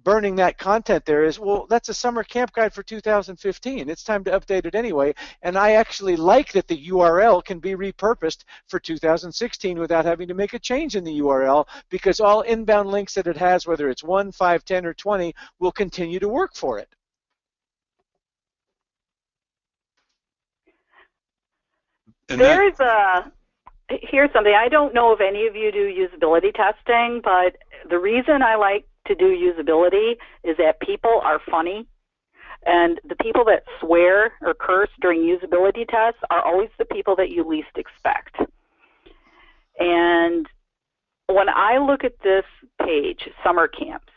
burning that content there is, well, that's a summer camp guide for 2015. It's time to update it anyway. And I actually like that the URL can be repurposed for 2016 without having to make a change in the URL, because all inbound links that it has, whether it's 1, 5, 10, or 20, will continue to work for it. Here's something. I don't know if any of you do usability testing, but the reason I like to do usability is that people are funny, and the people that swear or curse during usability tests are always the people that you least expect. And when I look at this page, summer camps,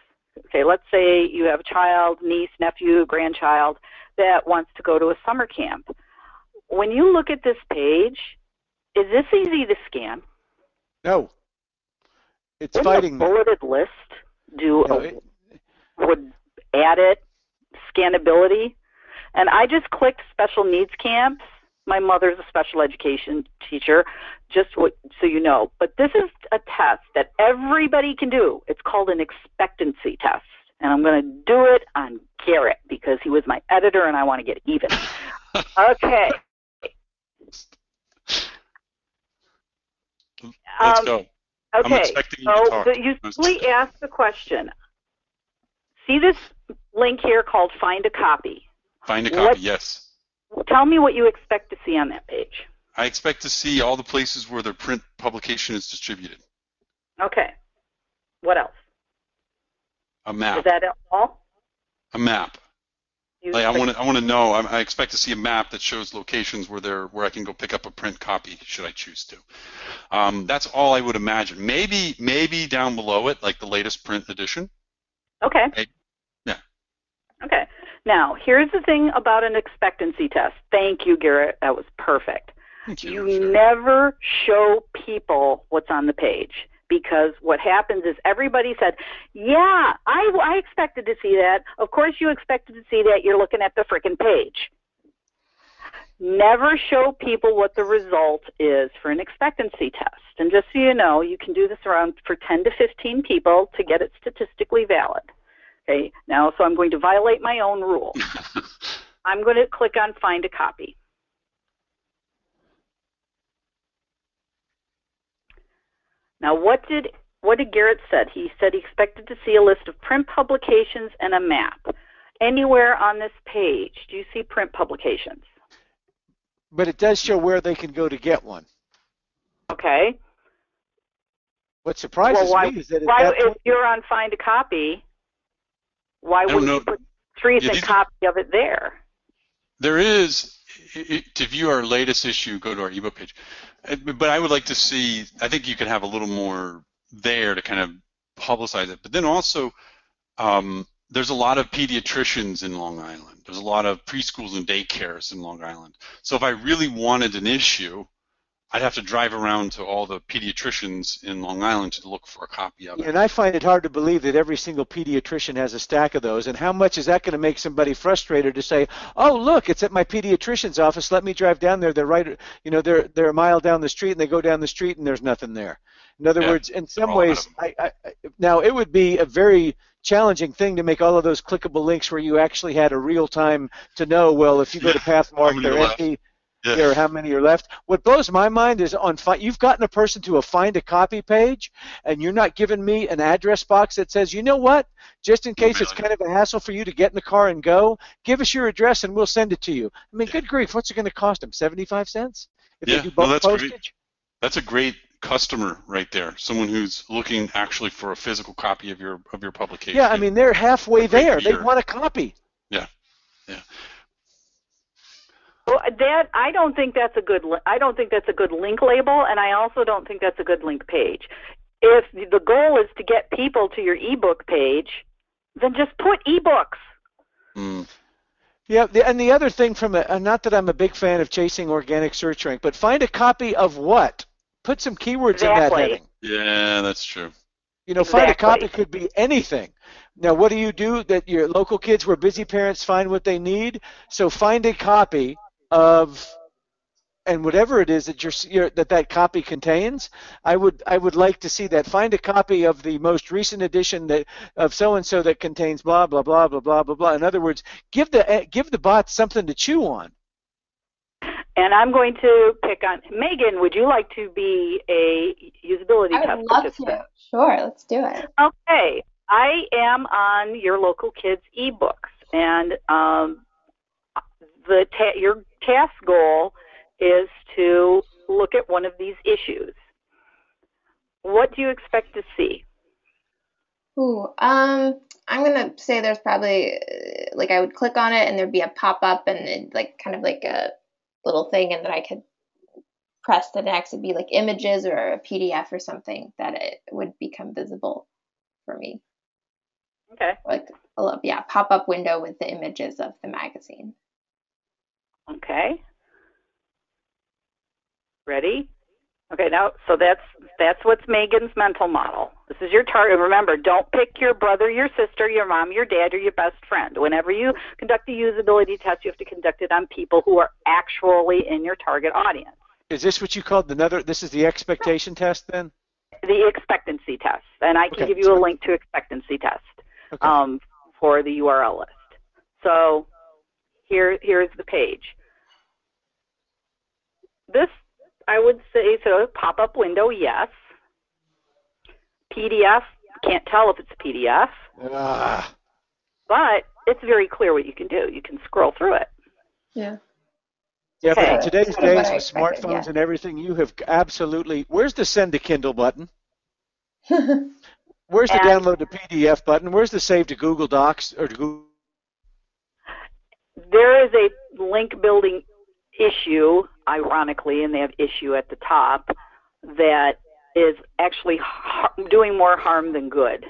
okay, let's say you have a child, niece, nephew, grandchild that wants to go to a summer camp. When you look at this page, is this easy to scan? No. It's Wouldn't fighting a bulleted list would add it, scannability? And I just clicked special needs camps. My mother's a special education teacher, just so you know. But this is a test that everybody can do. It's called an expectancy test. And I'm going to do it on Garrett because he was my editor and I want to get even. Okay. Let's go. Okay, I'm expecting you to talk. So you simply ask the question. See this link here called Find a Copy? Find a copy, yes. Tell me what you expect to see on that page. I expect to see all the places where their print publication is distributed. Okay. What else? A map. Is that all? A map. I want to know. I expect to see a map that shows locations where I can go pick up a print copy should I choose to. That's all I would imagine. Maybe down below it, like the latest print edition. Okay. Yeah. Okay. Now, here's the thing about an expectancy test. Thank you, Garrett. That was perfect. Thank you. You never show people what's on the page, because what happens is everybody said, yeah, I expected to see that. Of course you expected to see that. You're looking at the frickin' page. Never show people what the result is for an expectancy test. And just so you know, you can do this around for 10 to 15 people to get it statistically valid. Okay, now, so I'm going to violate my own rule. I'm going to click on Find a Copy. Now, what did Garrett said? He said he expected to see a list of print publications and a map. Anywhere on this page, do you see print publications? But it does show where they can go to get one. Okay. What surprises why, me is that at why, that if point, you're on Find a Copy, why wouldn't you put recent copy of it there? There is, to view our latest issue, go to our ebook page. But I would like to see, I think you could have a little more there to kind of publicize it. But then also, there's a lot of pediatricians in Long Island. There's a lot of preschools and daycares in Long Island. So if I really wanted an issue, I'd have to drive around to all the pediatricians in Long Island to look for a copy of it. and I find it hard to believe that every single pediatrician has a stack of those. And how much is that going to make somebody frustrated to say, "Oh, look, it's at my pediatrician's office. Let me drive down there. They're right, they're a mile down the street, and they go down the street, and there's nothing there." In other words, in some ways, now it would be a very challenging thing to make all of those clickable links where you actually had a real time to know, well, if you go to Pathmark, they're empty. There are how many are left. What blows my mind is you've gotten a person to a Find a Copy page, and you're not giving me an address box that says, you know what, just in case it's kind of a hassle for you to get in the car and go, give us your address and we'll send it to you. I mean, good grief, what's it going to cost them? 75 cents? If they do both postage? Great. That's a great customer right there. Someone who's looking actually for a physical copy of your publication. Yeah, I mean, they're halfway there. They want a copy. Yeah. Well, I don't think that's a good link label, and I also don't think that's a good link page. If the goal is to get people to your ebook page, then just put ebooks. Mm. Yeah, and the other thing not that I'm a big fan of chasing organic search rank, but find a copy of what? Put some keywords in that heading. Yeah, that's true. Find a copy could be anything. Now, what do you do that your local kids where busy parents find what they need? So find a copy of, and whatever it is that that copy contains, I would like to see that. Find a copy of the most recent edition of so and so that contains blah blah blah blah blah blah blah. In other words, give the bot something to chew on. And I'm going to pick on Megan. Would you like to be a usability test I would love participant? to. Sure, let's do it. Okay, I am on your local kids ebooks, and your task goal is to look at one of these issues. What do you expect to see? Ooh, I'm gonna say there's probably I would click on it and there'd be a pop-up and kind of like a little thing, and then I could press the next. It'd be like images or a PDF or something that it would become visible for me. Okay. Like a pop-up window with the images of the magazine. Okay. Ready? Okay, now, so that's what's Megan's mental model. This is your target. Remember, don't pick your brother, your sister, your mom, your dad, or your best friend. Whenever you conduct a usability test, you have to conduct it on people who are actually in your target audience. Is this what you called this is the expectation test then? The expectancy test. And I can give you a link to expectancy test for the URL list. So here's the page. This, I would say, so pop-up window, yes. PDF, can't tell if it's a PDF. But it's very clear what you can do. You can scroll through it. Yeah. Yeah, but in today's days with smartphones and everything, you have absolutely... Where's the send to Kindle button? Where's the download to PDF button? Where's the save to Google Docs or to Google... There is a link building issue, ironically, and they have issue at the top, that is actually doing more harm than good.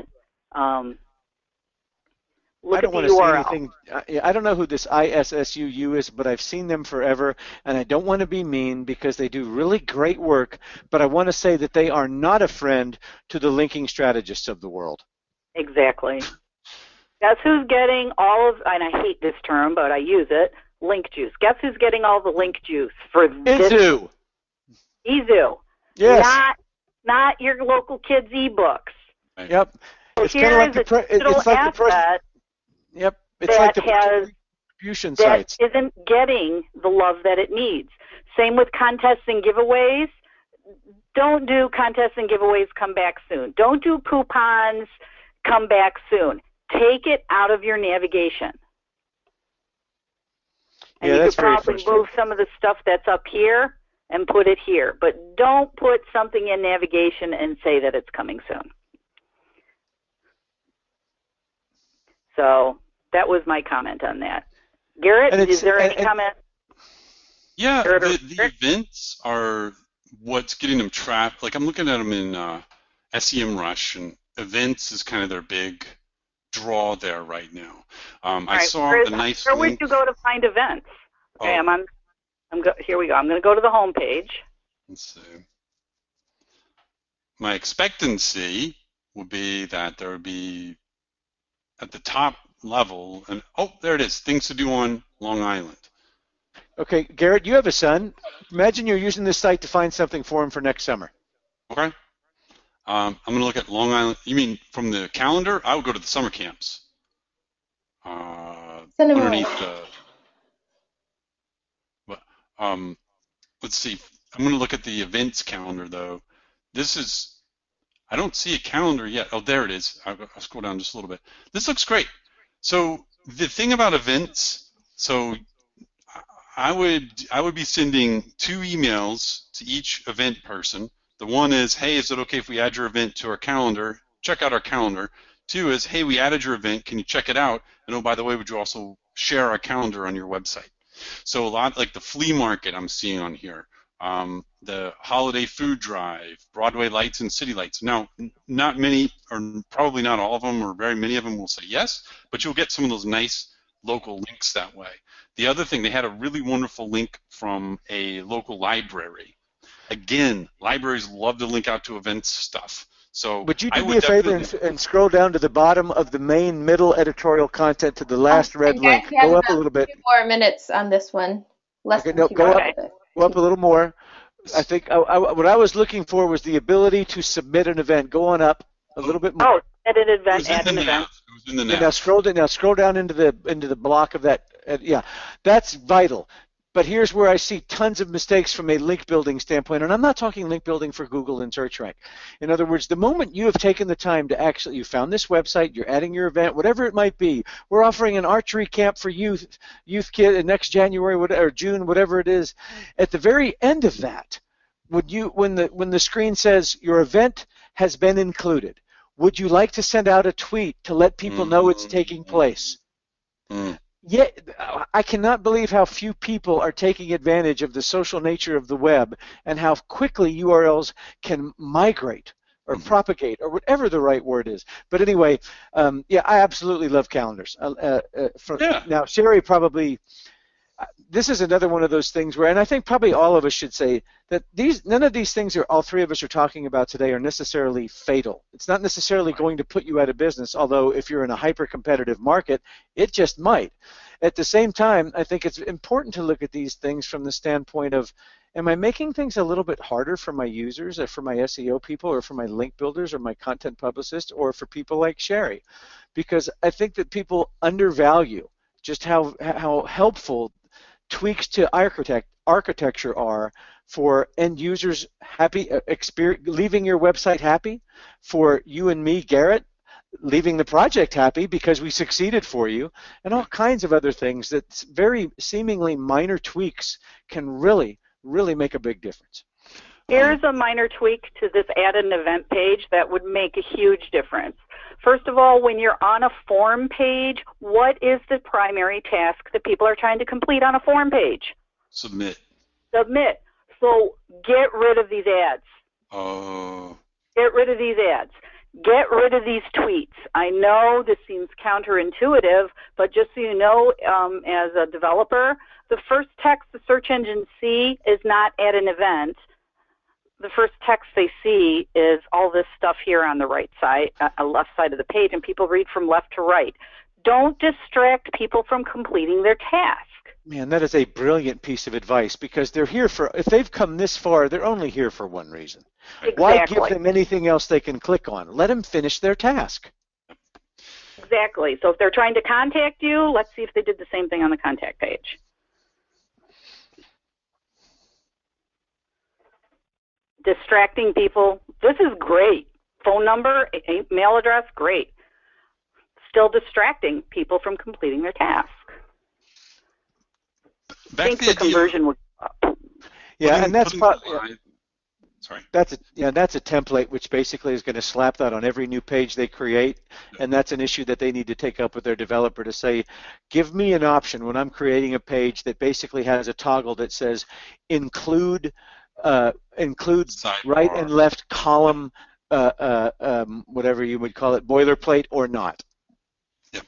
Look I don't want to say anything. I don't know who this ISSUU is, but I've seen them forever, and I don't want to be mean because they do really great work, but I want to say that they are not a friend to the linking strategists of the world. Exactly. Guess who's getting all of, and I hate this term, but I use it, link juice. Guess who's getting all the link juice for this? Izu. Yes. Not your local kids' ebooks. Yep. So it's kind of like the Yep. It's like the distribution sites. That isn't getting the love that it needs. Same with contests and giveaways. Don't do contests and giveaways, come back soon. Don't do coupons, come back soon. Take it out of your navigation. And you could probably move some of the stuff that's up here and put it here. But don't put something in navigation and say that it's coming soon. So that was my comment on that. Garrett, is there any comment? Yeah, the events are what's getting them trapped. Like I'm looking at them in SEMrush, and events is kind of their big draw there right now. I saw a nice Where link. would you go to find events? Okay, here we go. I'm going to go to the home page. Let's see. My expectancy would be that there would be at the top level, and oh, there it is. Things to do on Long Island. Okay, Garrett, you have a son. Imagine you're using this site to find something for him for next summer. Okay. I'm going to look at Long Island. You mean from the calendar? I would go to the summer camps. Underneath let's see. I'm going to look at the events calendar, though. This is, I don't see a calendar yet. Oh, there it is. I'll scroll down just a little bit. This looks great. So the thing about events, so I would be sending 2 emails to each event person. The one is, hey, is it okay if we add your event to our calendar? Check out our calendar. 2 is, hey, we added your event. Can you check it out? And oh, by the way, would you also share our calendar on your website? So a lot like the flea market I'm seeing on here, the holiday food drive, Broadway lights and city lights. Now, not many, or probably not all of them, or very many of them will say yes, but you'll get some of those nice local links that way. The other thing, they had a really wonderful link from a local library. Again, libraries love to link out to events stuff. So would you do me a favor and scroll down to the bottom of the main middle editorial content to the last red link? Go up a little bit. 2 more minutes on this one. Go up a little more. I think what I was looking for was the ability to submit an event. Go on up a little bit more. Oh, add an event. Add an event. It was in the nav. Now scroll down into the block of that. Yeah, that's vital. But here's where I see tons of mistakes from a link building standpoint, and I'm not talking link building for Google and search rank. In other words, the moment you have taken the time to you found this website, you're adding your event, whatever it might be. We're offering an archery camp for youth kid next January or June, whatever it is. At the very end of that, would you, when the screen says your event has been included, would you like to send out a tweet to let people know it's taking place? Yeah, I cannot believe how few people are taking advantage of the social nature of the web and how quickly URLs can migrate or propagate or whatever the right word is. But anyway, yeah, I absolutely love calendars. Now, Sherry probably, this is another one of those things where, and I think probably all of us should say that none of these things all 3 of us are talking about today are necessarily fatal. It's not necessarily going to put you out of business, although if you're in a hyper-competitive market, it just might. At the same time, I think it's important to look at these things from the standpoint of, am I making things a little bit harder for my users or for my SEO people or for my link builders or my content publicists or for people like Sherry? Because I think that people undervalue just how helpful tweaks to architecture are for end users happy, leaving your website happy, for you and me, Garrett, leaving the project happy because we succeeded for you, and all kinds of other things that very seemingly minor tweaks can really, really make a big difference. Here's a minor tweak to this add an event page that would make a huge difference. First of all, when you're on a form page, what is the primary task that people are trying to complete on a form page? Submit. Submit. So get rid of these ads. Oh. Get rid of these ads. Get rid of these tweets. I know this seems counterintuitive, but just so you know, as a developer, the first text the search engines see is not add an event. The first text they see is all this stuff here on the right side, left side of the page, and people read from left to right. Don't distract people from completing their task. Man, that is a brilliant piece of advice, because they're here if they've come this far, they're only here for one reason. Exactly. Why give them anything else they can click on? Let them finish their task. Exactly. So if they're trying to contact you, let's see if they did the same thing on the contact page. Distracting people, this is great. Phone number, email address, great. Still distracting people from completing their task. I think the conversion would go up. Yeah, and that's Sorry. that's a template which basically is going to slap that on every new page they create, and that's an issue that they need to take up with their developer to say, give me an option when I'm creating a page that basically has a toggle that says include right and left column, whatever you would call it, boilerplate or not. Yep.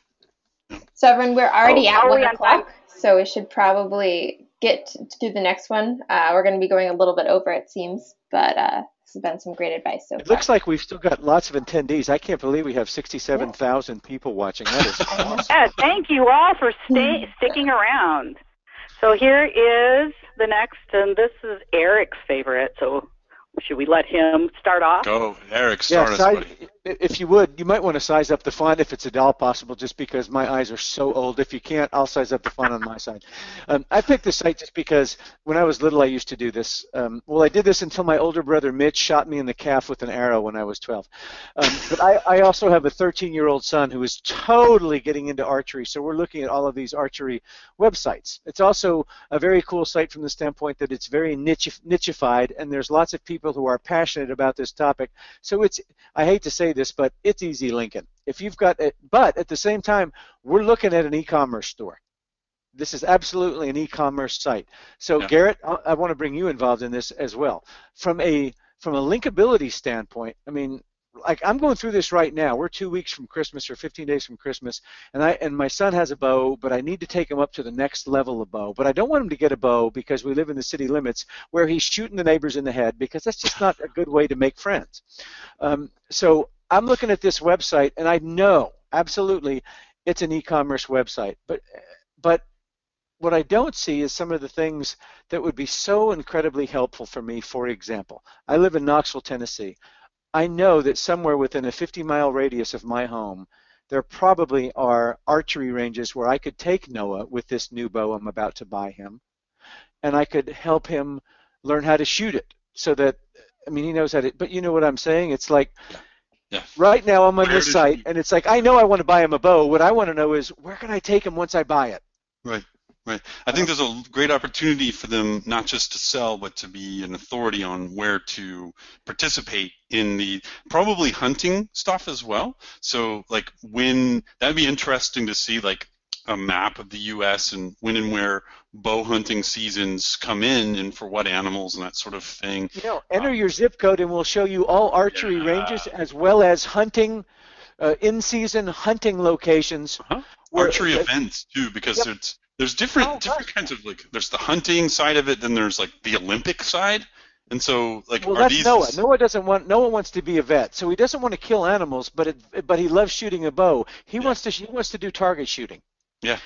So everyone, we're already at 1 o'clock, so we should probably get to do the next one. We're going to be going a little bit over, it seems, but this has been some great advice so far. It looks like we've still got lots of attendees. I can't believe we have 67,000 people watching. That is awesome. Yeah, thank you all for sticking around. So here is the next, and this is Eric's favorite, so should we let him start off? Go, Eric, start us, buddy. If you would, you might want to size up the font if it's at all possible, just because my eyes are so old. If you can't, I'll size up the font on my side. I picked this site just because when I was little, I used to do this. Well, I did this until my older brother Mitch shot me in the calf with an arrow when I was 12. But I also have a 13-year-old son who is totally getting into archery, so we're looking at all of these archery websites. It's also a very cool site from the standpoint that it's very nichified, and there's lots of people who are passionate about this topic. So it's, I hate to say this, but it's easy linking. If you've got it, but at the same time, we're looking at an e-commerce store. This is absolutely an e-commerce site. So yeah. Garrett, I want to bring you involved in this as well. From a linkability standpoint, I mean, like I'm going through this right now. We're 2 weeks from Christmas or 15 days from Christmas, and my son has a bow, but I need to take him up to the next level of bow. But I don't want him to get a bow because we live in the city limits where he's shooting the neighbors in the head, because that's just not a good way to make friends. So I'm looking at this website, and I know absolutely it's an e-commerce website, but what I don't see is some of the things that would be so incredibly helpful for me. For example, I live in Knoxville, Tennessee. I know that somewhere within a 50-mile radius of my home, there probably are archery ranges where I could take Noah with this new bow I'm about to buy him, and I could help him learn how to shoot it so that, I mean, he knows how to, but you know what I'm saying? It's like, yeah. Right now I'm on this site, and it's like, I know I want to buy him a bow. What I want to know is, where can I take him once I buy it? Right. Right. I think there's a great opportunity for them not just to sell, but to be an authority on where to participate in the probably hunting stuff as well. So like that'd be interesting to see, like a map of the U.S. and when and where bow hunting seasons come in and for what animals and that sort of thing. You know, enter your zip code and we'll show you all archery ranges as well as hunting, in-season hunting locations. Archery events too, because there's different kinds of, like, there's the hunting side of it, then there's like the Olympic side, and so like that's Noah. Noah wants to be a vet, so he doesn't want to kill animals, but he loves shooting a bow. He wants to do target shooting. Yeah.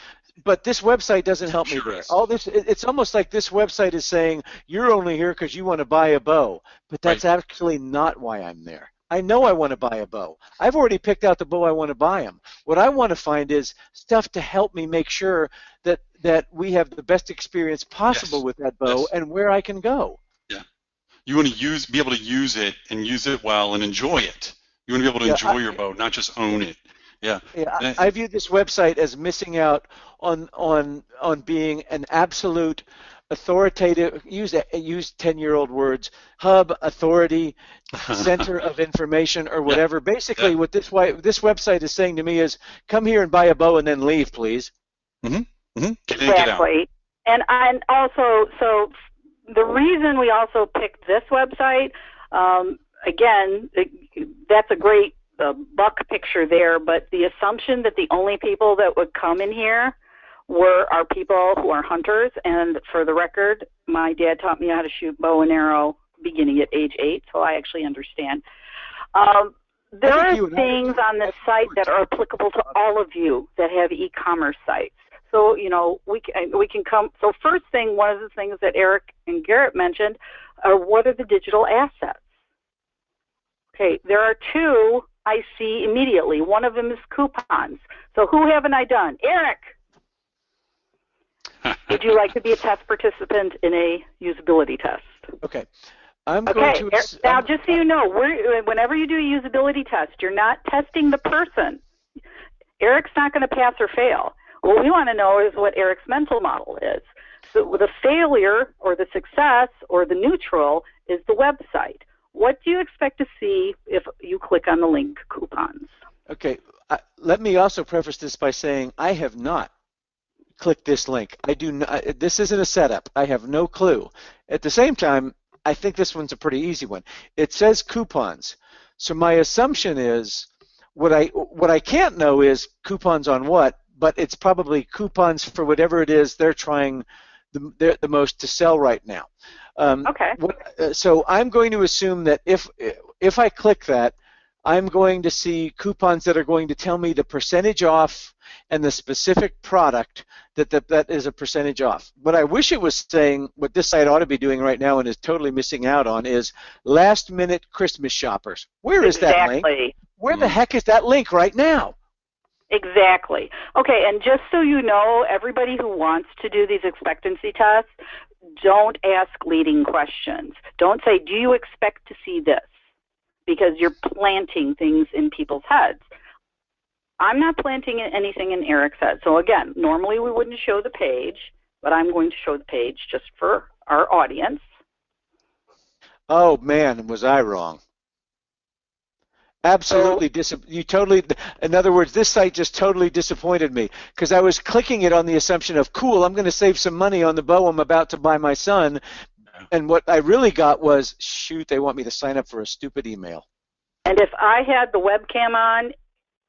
But this website doesn't help me there. All this, it's almost like this website is saying you're only here because you want to buy a bow, but that's actually not why I'm there. I know I want to buy a bow. I've already picked out the bow I want to buy him. What I want to find is stuff to help me make sure that we have the best experience possible with that bow and where I can go. Yeah. You want to be able to use it and use it well and enjoy it. You want to be able to enjoy your bow, not just own it. Yeah. Yeah. I view this website as missing out on being an absolute authoritative, use 10-year-old words, hub, authority, center of information, or whatever. Basically, what this website is saying to me is, come here and buy a bow and then leave, please. Mm-hmm. Mm-hmm. Exactly. And also, so the reason we also picked this website, again, that's a great buck picture there, but the assumption that the only people that would come in here are people who are hunters, and for the record, my dad taught me how to shoot bow and arrow beginning at age 8, so I actually understand. There are things on this site that are applicable to all of you that have e-commerce sites. So, you know, we can come. So first thing, one of the things that Eric and Garrett mentioned are, what are the digital assets? Okay, there are two I see immediately. One of them is coupons. So who haven't I done? Eric! Would you like to be a test participant in a usability test? Okay. Now, just so you know, whenever you do a usability test, you're not testing the person. Eric's not going to pass or fail. What we want to know is what Eric's mental model is. So the failure or the success or the neutral is the website. What do you expect to see if you click on the link coupons? Okay, let me also preface this by saying I have not clicked this link. I do not, this isn't a setup. I have no clue. At the same time, I think this one's a pretty easy one. It says coupons. So my assumption is what I can't know is coupons on what, but it's probably coupons for whatever it is they're trying the most to sell right now. Okay. So I'm going to assume that if I click that, I'm going to see coupons that are going to tell me the percentage off and the specific product that is a percentage off. What I wish it was saying, what this site ought to be doing right now and is totally missing out on, is last minute Christmas shoppers. Where is that link? Where the heck is that link right now? Exactly. Okay, and just so you know, everybody who wants to do these expectancy tests, don't ask leading questions. Don't say, do you expect to see this? Because you're planting things in people's heads. I'm not planting anything in Eric's head. So again, normally we wouldn't show the page, but I'm going to show the page just for our audience. Oh man, was I wrong. Absolutely, in other words, this site just totally disappointed me because I was clicking it on the assumption of, cool, I'm going to save some money on the bow I'm about to buy my son. And what I really got was, shoot, they want me to sign up for a stupid email. And if I had the webcam on,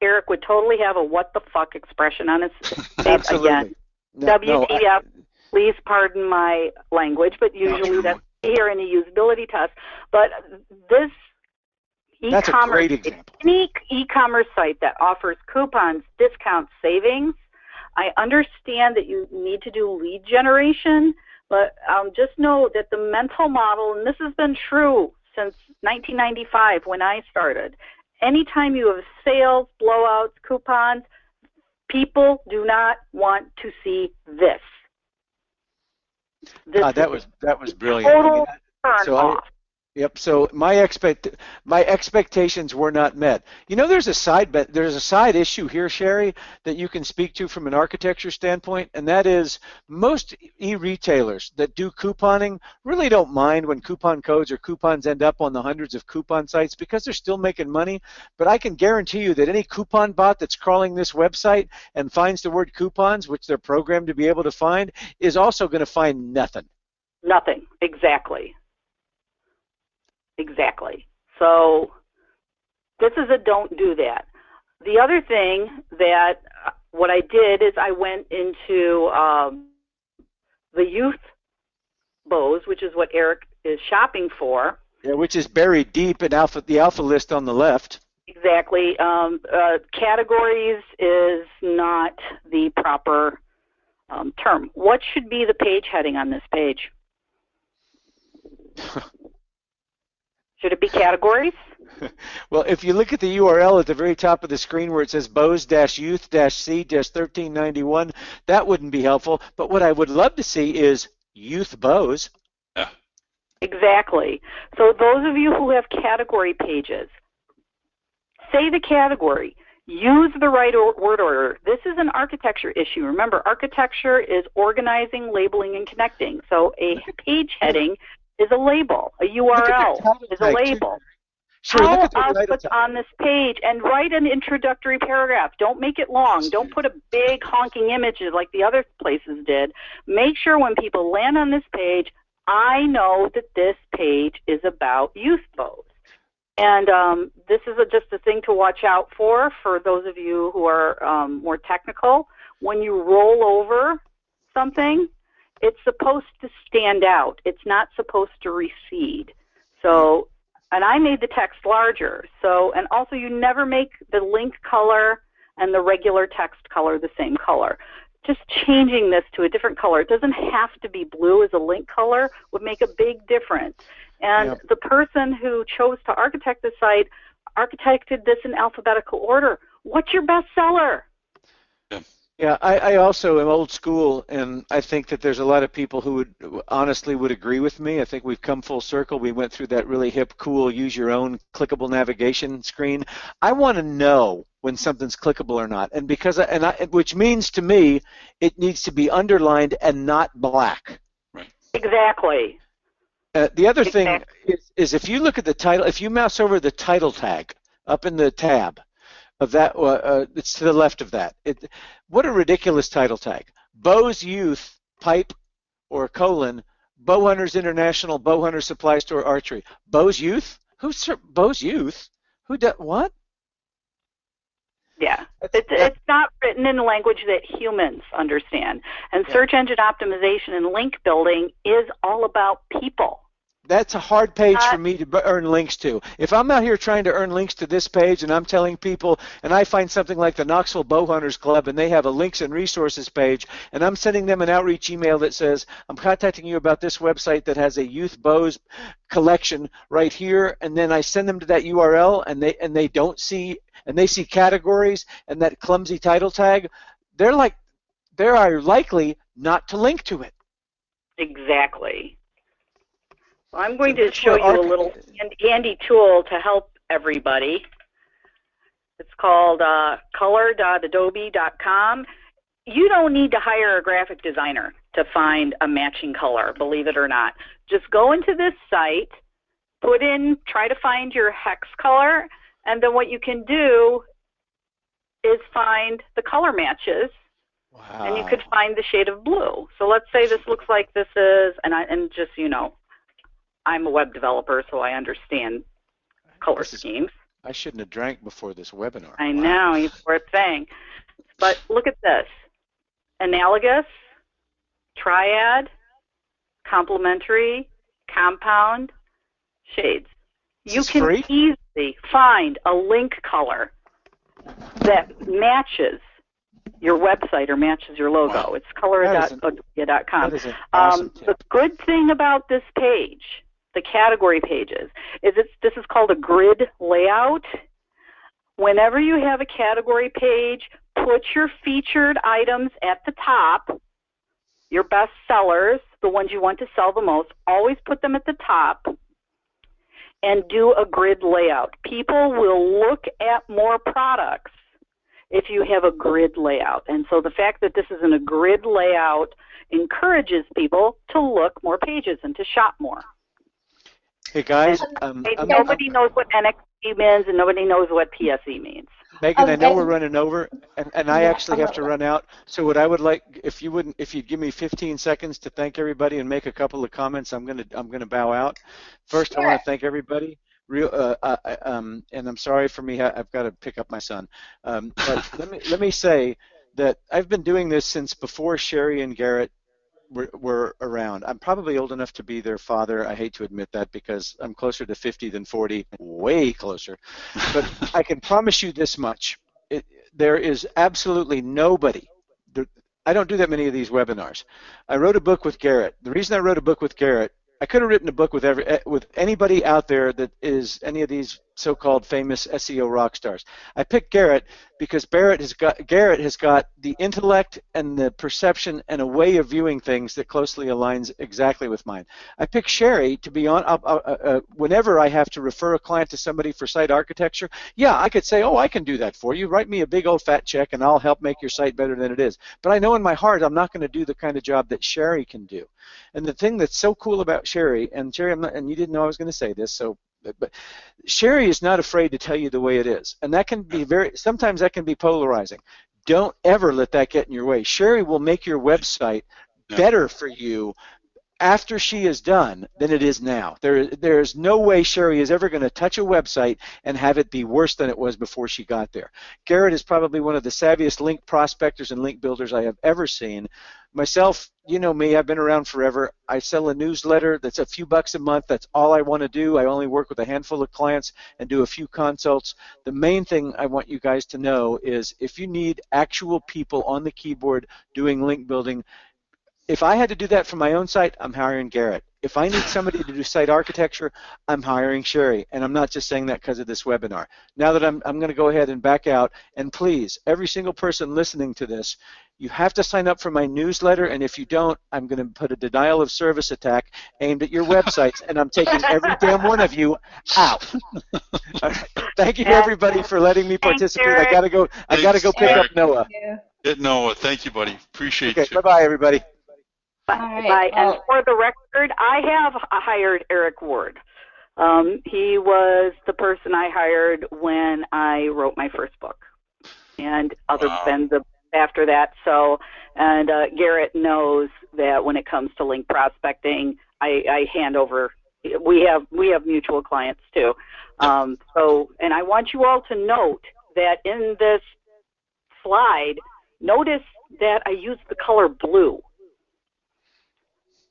Eric would totally have a what the fuck expression on his face. Absolutely. Again. WTF, please pardon my language, but usually that's here in a usability test. But this that's a great example. Any e-commerce site that offers coupons, discounts, savings, I understand that you need to do lead generation, but just know that the mental model, and this has been true since 1995 when I started, anytime you have sales, blowouts, coupons, people do not want to see this. That was brilliant. Total turn off. Yep. So my expectations were not met. You know, there's a side issue here, Sherry, that you can speak to from an architecture standpoint, and that is most e-retailers that do couponing really don't mind when coupon codes or coupons end up on the hundreds of coupon sites because they're still making money. But I can guarantee you that any coupon bot that's crawling this website and finds the word coupons, which they're programmed to be able to find, is also going to find nothing. Nothing. Exactly. Exactly. So this is a don't do that. The other thing that what I did is I went into the youth bows, which is what Eric is shopping for. Yeah, which is buried deep in the alpha list on the left. Exactly. Categories is not the proper term. What should be the page heading on this page? Should it be categories? Well, if you look at the URL at the very top of the screen where it says bows-youth-c-1391, that wouldn't be helpful. But what I would love to see is youth bows. Yeah. Exactly. So those of you who have category pages, say the category. Use the right word order. This is an architecture issue. Remember, architecture is organizing, labeling, and connecting. So a page heading is a label. A URL is a label. Sure, How else what's on this page and write an introductory paragraph. Don't make it long. Don't put a big honking image like the other places did. Make sure when people land on this page, I know that this page is about youth bows. And this is just a thing to watch out for those of you who are more technical. When you roll over something, it's supposed to stand out. It's not supposed to recede. So, and I made the text larger. So, and also you never make the link color and the regular text color the same color. Just changing this to a different color. It doesn't have to be blue as a link color would make a big difference. And the person who chose to architect the site architected this in alphabetical order. What's your best seller? Yeah, I also am old school, and I think that there's a lot of people who would honestly would agree with me. I think we've come full circle. We went through that really hip, cool, use your own clickable navigation screen. I want to know when something's clickable or not, and which means to me it needs to be underlined and not black. Right. Exactly. The other thing is if you look at the title, if you mouse over the title tag up in the tab of that, it's to the left of that. What a ridiculous title tag. Bose Youth Pipe or colon Bowhunters International Bowhunter Supply Store Archery. Bose Youth? Who's Bose Youth? Who does what? Yeah, it's not written in a language that humans understand. And search engine optimization and link building is all about people. That's a hard page for me to earn links to. If I'm out here trying to earn links to this page and I'm telling people, and I find something like the Knoxville Bowhunters Club and they have a links and resources page, and I'm sending them an outreach email that says, I'm contacting you about this website that has a youth bows collection right here, and then I send them to that URL and they don't see, and they see categories and that clumsy title tag, they are likely not to link to it. Exactly. Well, I'm going to show you a little handy tool to help everybody. It's called color.adobe.com. You don't need to hire a graphic designer to find a matching color, believe it or not. Just go into this site, try to find your hex color, and then what you can do is find the color matches. Wow. And you could find the shade of blue. So let's say this looks like this is, and just so you know, I'm a web developer, so I understand color schemes. I shouldn't have drank before this webinar. I know, you poor thing. But look at this. Analogous, triad, complementary, compound, shades. You can easily find a link color that matches your website or matches your logo. Wow. It's color.adobe.com. The good thing about this page, the category pages, is this is called a grid layout. Whenever you have a category page, put your featured items at the top, your best sellers, the ones you want to sell the most, always put them at the top, and do a grid layout. People will look at more products if you have a grid layout. And so the fact that this is in a grid layout encourages people to look more pages and to shop more. Hey guys, nobody knows what NXT means and nobody knows what PSE means. Megan, I know we're running over, and I actually have to run out. So what I would like, if you'd give me 15 seconds to thank everybody and make a couple of comments, I'm gonna bow out. First, I want to thank everybody. And I'm sorry for me, I've got to pick up my son. But let me say that I've been doing this since before Sherry and Garrett were around. I'm probably old enough to be their father. I hate to admit that because I'm closer to 50 than 40, way closer. But I can promise you this much. There is absolutely nobody. I don't do that many of these webinars. I wrote a book with Garrett. The reason I wrote a book with Garrett, I could have written a book with anybody out there that is any of these so-called famous SEO rock stars. I picked Garrett because Garrett has got the intellect and the perception and a way of viewing things that closely aligns exactly with mine. I picked Sherry to be on whenever I have to refer a client to somebody for site architecture. Yeah, I could say, oh, I can do that for you. Write me a big old fat check and I'll help make your site better than it is. But I know in my heart I'm not going to do the kind of job that Sherry can do. And the thing that's so cool about Sherry, and Sherry, and you didn't know I was going to say this, so. But Sherry is not afraid to tell you the way it is, and that can be sometimes that can be polarizing. Don't ever let that get in your way. Sherry will make your website better for you after she is done than it is now. There is no way Sherry is ever going to touch a website and have it be worse than it was before she got there. Garrett is probably one of the savviest link prospectors and link builders I have ever seen. Myself, you know me, I've been around forever. I sell a newsletter that's a few bucks a month. That's all I want to do. I only work with a handful of clients and do a few consults. The main thing I want you guys to know is if you need actual people on the keyboard doing link building, If I had to do that for my own site, I'm hiring Garrett. If I need somebody to do site architecture, I'm hiring Sherry. And I'm not just saying that because of this webinar. Now that I'm going to go ahead and back out, and please, every single person listening to this, you have to sign up for my newsletter, and if you don't, I'm going to put a denial of service attack aimed at your websites, and I'm taking every damn one of you out. All right. Thank you, everybody, for letting me participate. I gotta go pick up Noah. Noah, thank you, buddy. Appreciate you. Bye-bye, everybody. Bye. And for the record, I have hired Eric Ward. He was the person I hired when I wrote my first book, and after that. So, and Garrett knows that when it comes to link prospecting, I hand over. We have mutual clients too. So, and I want you all to note that in this slide, notice that I use the color blue.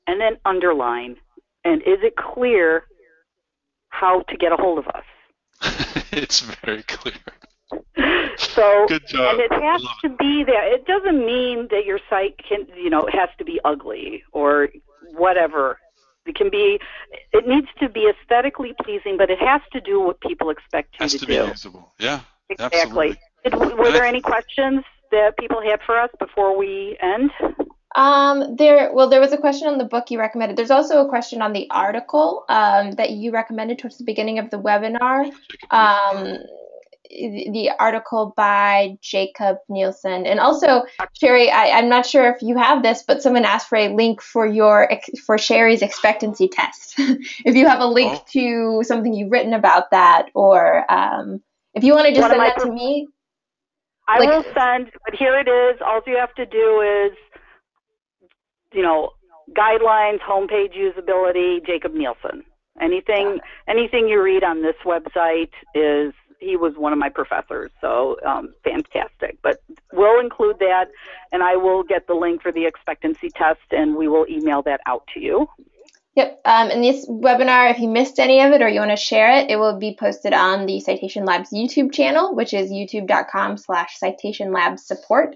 And then underline, and is it clear how to get a hold of us? It's very clear. So, good job. And it has to be there. It doesn't mean that your site has to be ugly or whatever. It needs to be aesthetically pleasing, but it has to do what people expect you to do. Has to be usable. Yeah, exactly. Absolutely. Were there any questions that people had for us before we end? There was a question on the book you recommended. There's also a question on the article that you recommended towards the beginning of the webinar. The article by Jacob Nielsen. And also, Sherry, I'm not sure if you have this, but someone asked for a link for Sherry's expectancy test. If you have a link to something you've written about that, or if you want to just send that to me. I will send, but here it is. All you have to do is, guidelines, homepage usability, Jacob Nielsen. Anything you read on this website he was one of my professors, so fantastic. But we'll include that, and I will get the link for the expectancy test, and we will email that out to you. Yep. And this webinar, if you missed any of it or you want to share it, it will be posted on the Citation Labs YouTube channel, which is youtube.com/citationlabsupport.